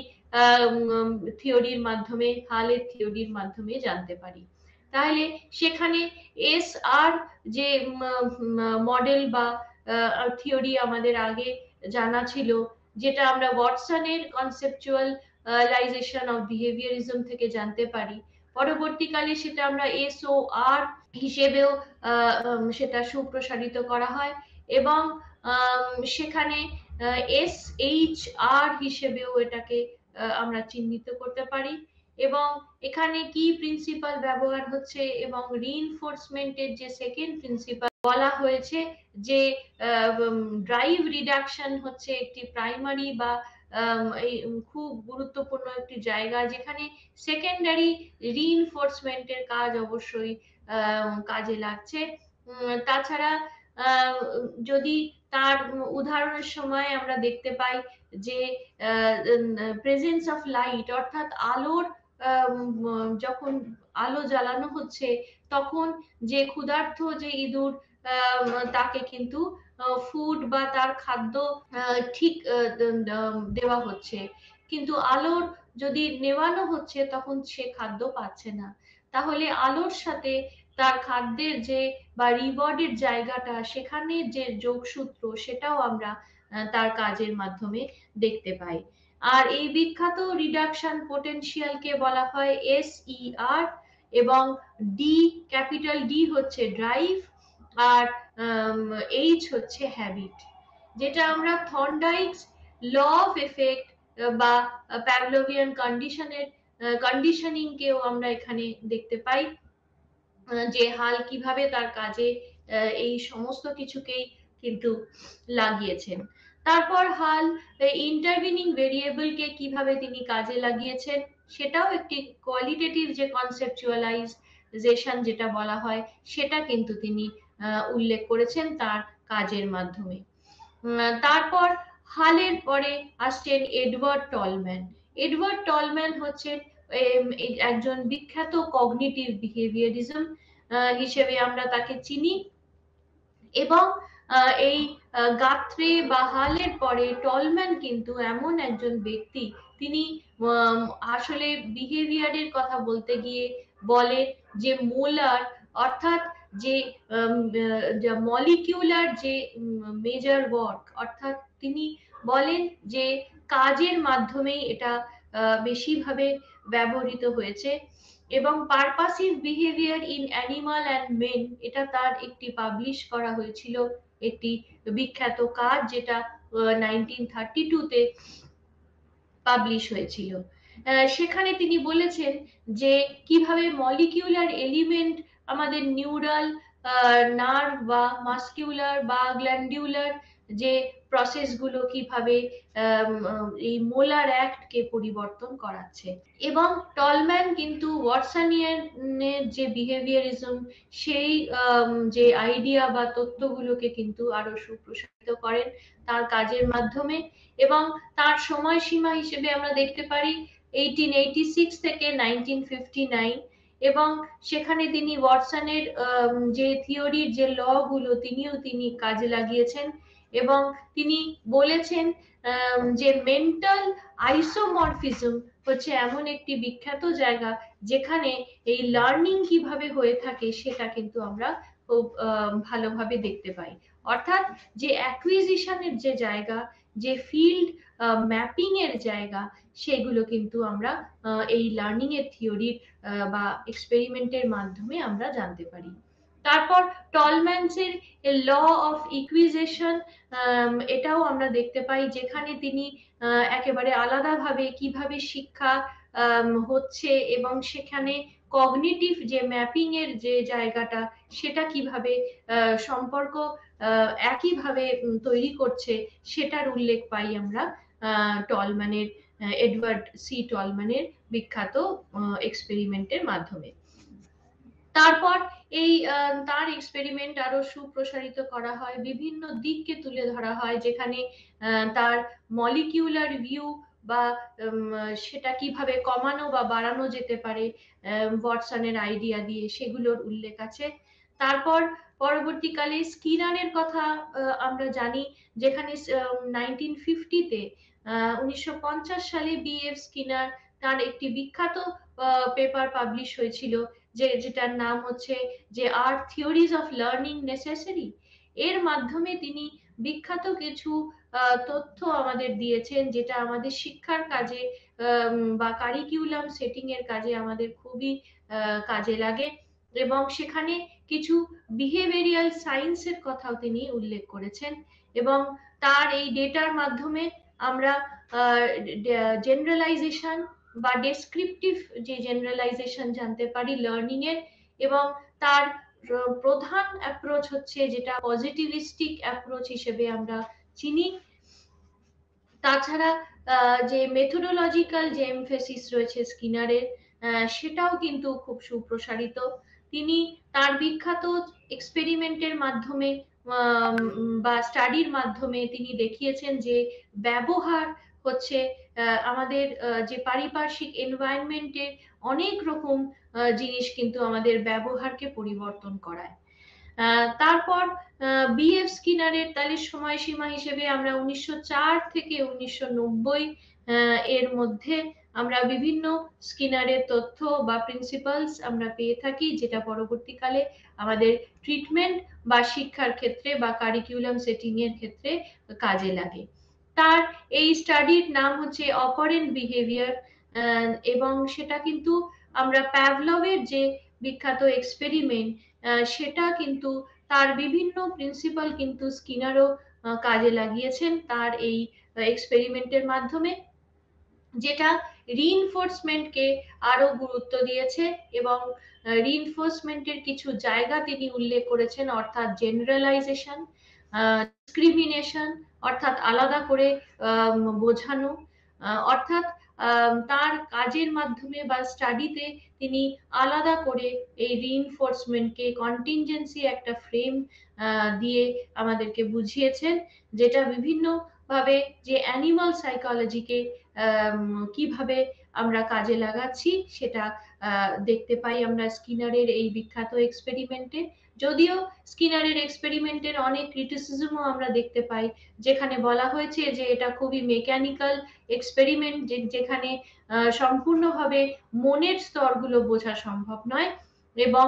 থিওরির মাধ্যমে, হালের থিওরির মাধ্যমে জানতে পারি। তাহলে সেখানে এস আর যে মডেল বা থিওরি আমাদের আগে জানা ছিল, যেটা আমরা ওয়াটসনের কনসেপচুয়ালাইজেশন অফ বিহেভিয়ারিজম থেকে জানতে পারি, পরবর্তীকালে সেটা আমরা এস ও আর হিসেবেও সেটা সুপ্রসারিত করা হয়, এবং সেখানে এস এইচ আর হিসেবেও এটাকে আমরা চিহ্নিত করতে পারি। এবং এখানে কি প্রিন্সিপাল ব্যবহার হচ্ছে, এবং রিইনফোর্সমেন্টের যে সেকেন্ড প্রিন্সিপাল বলা হয়েছে, যে ড্রাইভ রিডাকশন হচ্ছে একটি প্রাইমারি বা এই খুব গুরুত্বপূর্ণ একটি জায়গা, যেখানে সেকেন্ডারি রিইনফোর্সমেন্টের কাজ অবশ্যই কাজে লাগছে। তাছাড়া যদি তার উদাহরণের সময় আমরা দেখতে পাই যে প্রেজেন্স অফ লাইট, অর্থাৎ আলোর যখন আলো জ্বালানো হচ্ছে, তখন যে ক্ষুধার্ত যে ইঁদুর তাকে কিন্তু ফুড বা তার খাদ্য ঠিক দেওয়া হচ্ছে, কিন্তু আলোর যদি নেওয়ানো হচ্ছে তখন সে খাদ্য পাচ্ছে না। তাহলে আলোর সাথে তার খাদ্যের যে বা রিওয়ার্ডের জায়গাটা, সেখানে যে যোগসূত্র, সেটাও আমরা তার কাজের মাধ্যমে দেখতে পাই। আর এই বিখ্যাত রিডাকশন পোটেনশিয়ালকে বলা হয় SER, এবং ডি, ক্যাপিটাল ডি হচ্ছে ড্রাইভ, আর এইচ হচ্ছে হ্যাবিট, যেটা আমরা থর্নডাইকস ল অফ এফেক্ট বা প্যাভলোভিয়ান কন্ডিশনের কন্ডিশনিং কেও আমরা এখানে দেখতে পাই, যে হাল কিভাবে তার কাজে এই সমস্ত কিছুকেই কিন্তু লাগিয়েছেন। তারপর হাল ইন্টারভিনিং ভেরিয়েবলকে কিভাবে তিনি কাজে লাগিয়েছেন, সেটাও একটি কোয়ালিটেটিভ যে কনসেপচুয়ালাইজেশন যেটা বলা হয়, সেটা কিন্তু তিনি উল্লেখ করেছেন তার কাজের মাধ্যমে। তারপর হালের পরে আসছেন এডওয়ার্ড টলম্যান। এডওয়ার্ড টলম্যান হচ্ছেন একজন বিখ্যাত কগনিটিভ বিহেভিয়ারিজম হিসেবে আমরা তাকে চিনি, এবং এই গাত্রে বা হালের পরে টলম্যান কিন্তু এমন একজন ব্যক্তি, তিনি আসলে বিহেভিয়ারের কথা বলতে গিয়ে বলেন যে মোলার, অর্থাৎ যে মলিকিউলার যে মেজর ওয়ার্ক, অর্থাৎ তিনি বলেন যে কাজের মাধ্যমেই এটা বেশিভাবে ব্যবহৃত হয়েছে, এবং purposive behaviour in animal and men, এটা তার একটি পাবলিশ করা হয়েছিল একটি বিখ্যাত কাজ, যেটা 1932-তে পাবলিশ হয়েছিল। সেখানে তিনি বলেছেন যে কিভাবে মলিকিউলার এলিমেন্ট আমাদের নিউরাল নার্ভ বা মাস্কিউলার বা গ্ল্যান্ডিউলার যে প্রসেসগুলো কিভাবে এই মোলার অ্যাক্টকে পরিবর্তন করাচ্ছে। এবং টলম্যান কিন্তু ওয়াটসনিয়ানের যে বিহেভিয়ারিজম, সেই যে আইডিয়া বা তত্ত্বগুলোকে কিন্তু আরো সুপ্রসারিত করেন তার কাজের মাধ্যমে, এবং তার সময়সীমা হিসেবে আমরা দেখতে পারি 1886 থেকে 1959, এবং সেখানে তিনি ওয়াটসনের যে থিওরির যে ল গুলো তিনি কাজে লাগিয়েছেন, এবং তিনি বলেছেন যে মেন্টাল আইসোমরফিজম হচ্ছে এমন একটি বিখ্যাত জায়গা, যেখানে এই লার্নিং কিভাবে হয়ে থাকে সেটা কিন্তু আমরা খুব ভালোভাবে দেখতে পাই। অর্থাৎ যে অ্যাকুইজিশনের যে জায়গা, যে ফিল্ড ম্যাপিং এর জায়গা, সেগুলো কিন্তু আমরা এই লার্নিং এর থিওরির বা এক্সপেরিমেন্টের মাধ্যমে আমরা জানতে পারি। তারপর টলম্যান্সের ল অফ ইকুইজেশন, এটাও আমরা দেখতে পাই, যেখানে তিনি একেবারে আলাদাভাবে কিভাবে শিক্ষা হচ্ছে এবং সেখানে কগনিটিভ যে ম্যাপিং এর যে জায়গাটা, সেটা কিভাবে সম্পর্ক একইভাবে তৈরি করছে, সেটার উল্লেখ পাই আমরা টলম্যানের, এডওয়ার্ড সি টলম্যানের বিখ্যাত এক্সপেরিমেন্টের মাধ্যমে। তারপর এই তার এক্সপেরিমেন্ট আরো সুপ্রসারিত করা হয়, বিভিন্ন দিককে তুলে ধরা হয়, যেখানে তার মলিকিউলার ভিউ বা সেটা কিভাবে কমানো বা বাড়ানো যেতে পারে ওয়াটসনের আইডিয়া দিয়ে, সেগুলোর উল্লেখ আছে। তারপর পরবর্তীকালে স্কিনারের কথা আমরা জানি, যেখানে 1950-তে 1950 সালে BF স্কিনার তার একটি বিখ্যাত পেপার পাবলিশ হয়েছিল, যেটার নাম হচ্ছে যে আর থিওরিজ অফ লার্নিং নেসেসারি। এর মাধ্যমে তিনি বিখ্যাত কিছু তথ্য আমাদের দিয়েছেন, যেটা আমাদের শিক্ষার কাজে বা কারিকুলাম সেটিং এর কাজে আমাদের খুবই কাজে লাগে, এবং সেখানে কিছু বিহেভিয়ারাল সায়েন্সের কথাও তিনি উল্লেখ করেছেন। এবং তার এই ডেটার মাধ্যমে আমরা জেনারেলাইজেশন বা ডেসক্রিপটিভ যে জেনারেলাইজেশন জানতে পারি লার্নিং এর, এবং তার প্রধান অ্যাপ্রোচ হচ্ছে যেটা পজিটিভিস্টিক অ্যাপ্রোচ হিসেবে আমরা চিনি। তাছাড়া যে মেথোডোলজিক্যাল যে এমফেসিস রয়েছে স্কিনারের, সেটাও কিন্তু খুব সুপ্রসারিত। তিনি তার বিখ্যাত এক্সপেরিমেন্টের মাধ্যমে বা স্টাডির মাধ্যমে তিনি দেখিয়েছেন যে ব্যবহার হচ্ছে আমাদের যে পারিপার্শ্বিক এনভায়রনমেন্টের অনেক রকম জিনিস কিন্তু আমাদের ব্যবহারকে পরিবর্তন করায়। তারপর BF স্কিনারের তাহলে সময়সীমা হিসেবে আমরা 1904 থেকে 1990 এর মধ্যে আমরা বিভিন্ন স্কিনারের তথ্য বা প্রিন্সিপালস আমরা পেয়ে থাকি, যেটা পরবর্তীকালে আমাদের ট্রিটমেন্ট বা শিক্ষার ক্ষেত্রে বা কারিকুলাম সেটিং এর ক্ষেত্রে কাজে লাগে। তার এই স্টাডির নাম হচ্ছে অপারেন্ট বিহেভিয়ার, এবং সেটা কিন্তু আমরা প্যাভলভের যে বিখ্যাত এক্সপেরিমেন্ট, সেটা কিন্তু তার বিভিন্ন প্রিন্সিপাল কিন্তু স্কিনারও কাজে লাগিয়েছেন তার এই এক্সপেরিমেন্টের মাধ্যমে, যেটা রিইনফোর্সমেন্টকে আরো গুরুত্ব দিয়েছে, এবং রিইনফোর্সমেন্টের কিছু জায়গা তিনি উল্লেখ করেছেন, অর্থাৎ জেনারেলাইজেশন, ডিসক্রিমিনেশন অর্থাৎ আলাদা করে বোঝানো, অর্থাৎ তার কাজের মাধ্যমে বা স্টাডিতে তিনি আলাদা করে এই রিইনফোর্সমেন্টকে কন্টিনজেন্সি একটা ফ্রেম দিয়ে আমাদেরকে বুঝিয়েছেন, যেটা বিভিন্ন ভাবে যে অ্যানিমাল সাইকোলজিকে কিভাবে আমরা কাজে লাগাচ্ছি সেটা দেখতে পাই আমরা স্কিনারের এই বিখ্যাত এক্সপেরিমেন্টে। যদিও স্কিনারের এক্সপেরিমেন্টের অনেক ক্রিটিসিজমও আমরা দেখতে পাই, যেখানে বলা হয়েছে যে এটা খুবই মেকানিক্যাল এক্সপেরিমেন্ট, যেখানে সম্পূর্ণভাবে মনের স্তরগুলো বোঝা সম্ভব নয়, এবং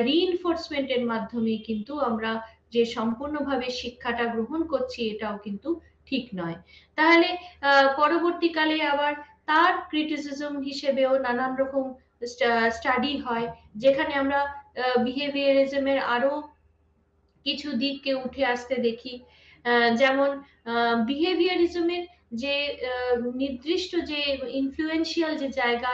রিইনফোর্সমেন্টের মাধ্যমে কিন্তু আমরা যে সম্পূর্ণভাবে শিক্ষাটা গ্রহণ করছি এটাও কিন্তু ঠিক নয়। তাহলে পরবর্তীকালে আবার তার ক্রিটিসিজম হিসেবেও নানান রকম স্টাডি হয়, যেখানে আমরা বিহেভিয়ারিজমের আরো কিছু দিককে উঠে আসতে দেখি। যেমন বিহেভিয়ারিজমের যে নির্দিষ্ট যে ইনফ্লুয়েন্সিয়াল যে জায়গা,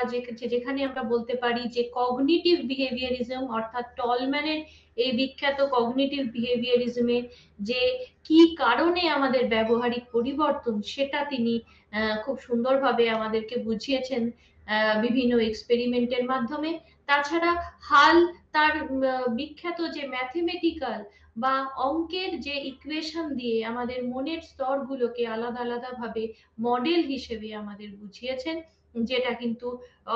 যেখানে আমরা বলতে পারি যে কগনিটিভ বিহেভিয়ারিজম, অর্থাৎ টলম্যানের এই বিখ্যাত কগনিটিভ বিহেভিয়ারিজমে যে কি কারণে আমাদের ব্যবহারিক পরিবর্তন, সেটা তিনি খুব সুন্দরভাবে আমাদেরকে বুঝিয়েছেন বিভিন্ন এক্সপেরিমেন্টের মাধ্যমে। তাছাড়া হাল তার বিখ্যাত যে ম্যাথমেটিক্যাল বা অঙ্কের যে ইকুয়েশন দিয়ে আমাদের মনের স্তরগুলোকে আলাদা আলাদা ভাবে মডেল হিসেবে আমাদের বুঝিয়েছেন, যেটা কিন্তু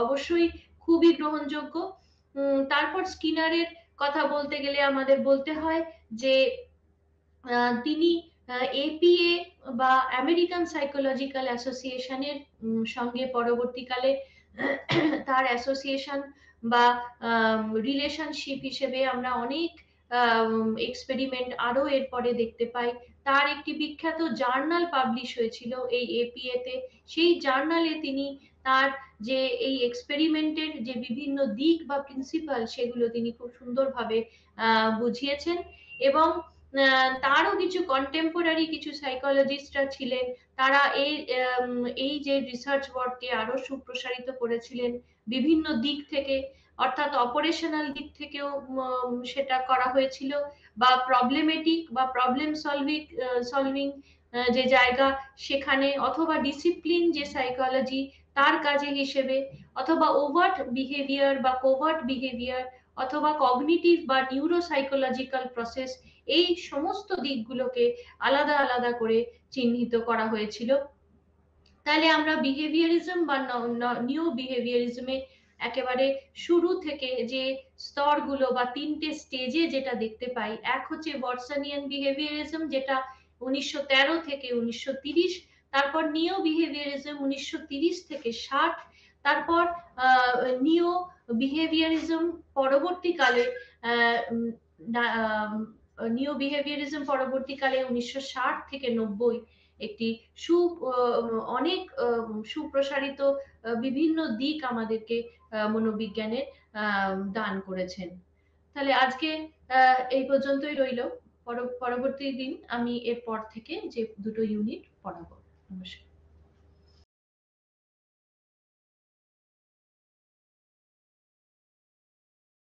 অবশ্যই খুবই গ্রহণযোগ্য। তারপর স্কিনারের কথা বলতে গেলে আমাদের বলতে হয় যে তিনি APA বা আমেরিকান সাইকোলজিক্যাল অ্যাসোসিয়েশনের সঙ্গে পরবর্তীকালে তার অ্যাসোসিয়েশন বা রিলেশনশিপ হিসেবে আমরা অনেক এক্সপেরিমেন্ট আরো এরপরে দেখতে পাই, তার একটি বিখ্যাত জার্নাল পাবলিশ হয়েছিল এই এপিএ তে। সেই জার্নালে তিনি তার যে এই এক্সপেরিমেন্টের যে বিভিন্ন দিক বা প্রিন্সিপাল সেগুলো তিনি খুব সুন্দরভাবে বুঝিয়েছেন। এবং তারও কিছু কন্টেম্পোরারি কিছু সাইকোলজিস্টরা ছিলেন, তারা এই যে রিসার্চ ওয়ার্ককে আরো সুপ্রসারিত করেছিলেন বিভিন্ন দিক থেকে, অর্থাৎ অপারেশনাল দিক থেকেও সেটা করা হয়েছিল, বা প্রবলেমেটিক বা প্রবলেম সলভিং যে জায়গা সেখানে, অথবা ডিসিপ্লিন যে সাইকোলজি তার কাজে হিসেবে, অথবা ওভার্ট বিহেভিয়ার বা কোভার্ট বিহেভিয়ার, অথবা কগনিটিভ বা নিউরোসাইকোলজিক্যাল প্রসেস, এই সমস্ত দিকগুলোকে আলাদা আলাদা করে চিহ্নিত করা হয়েছিল। তাহলে আমরা বিহেভিয়ারিজম বা নিও বিহেভিয়ারিজমে একেবারে শুরু থেকে যে স্তরগুলো বা তিনটে স্টেজে যেটা দেখতে পাই, এক হচ্ছে ওয়াটসনিয়ান বিহেভিয়ারিজম, যেটা 1913 থেকে 1930, তারপর নিও বিহেভিয়ারিজম 1930 থেকে 60, তারপর নিও বিহেভিয়ারিজম পরবর্তীকালে নিও বিহেভিয়ারিজম পরবর্তীকালে 1960 থেকে 90 একটি সু অনেক সুপ্রসারিত বিভিন্ন দিক আমাদেরকে মনোবিজ্ঞানের দান করেছেন। তাহলে আজকে এই পর্যন্তই রইল। পরবর্তী দিন আমি এরপর থেকে যে দুটো ইউনিট পড়াবো। নমস্কার।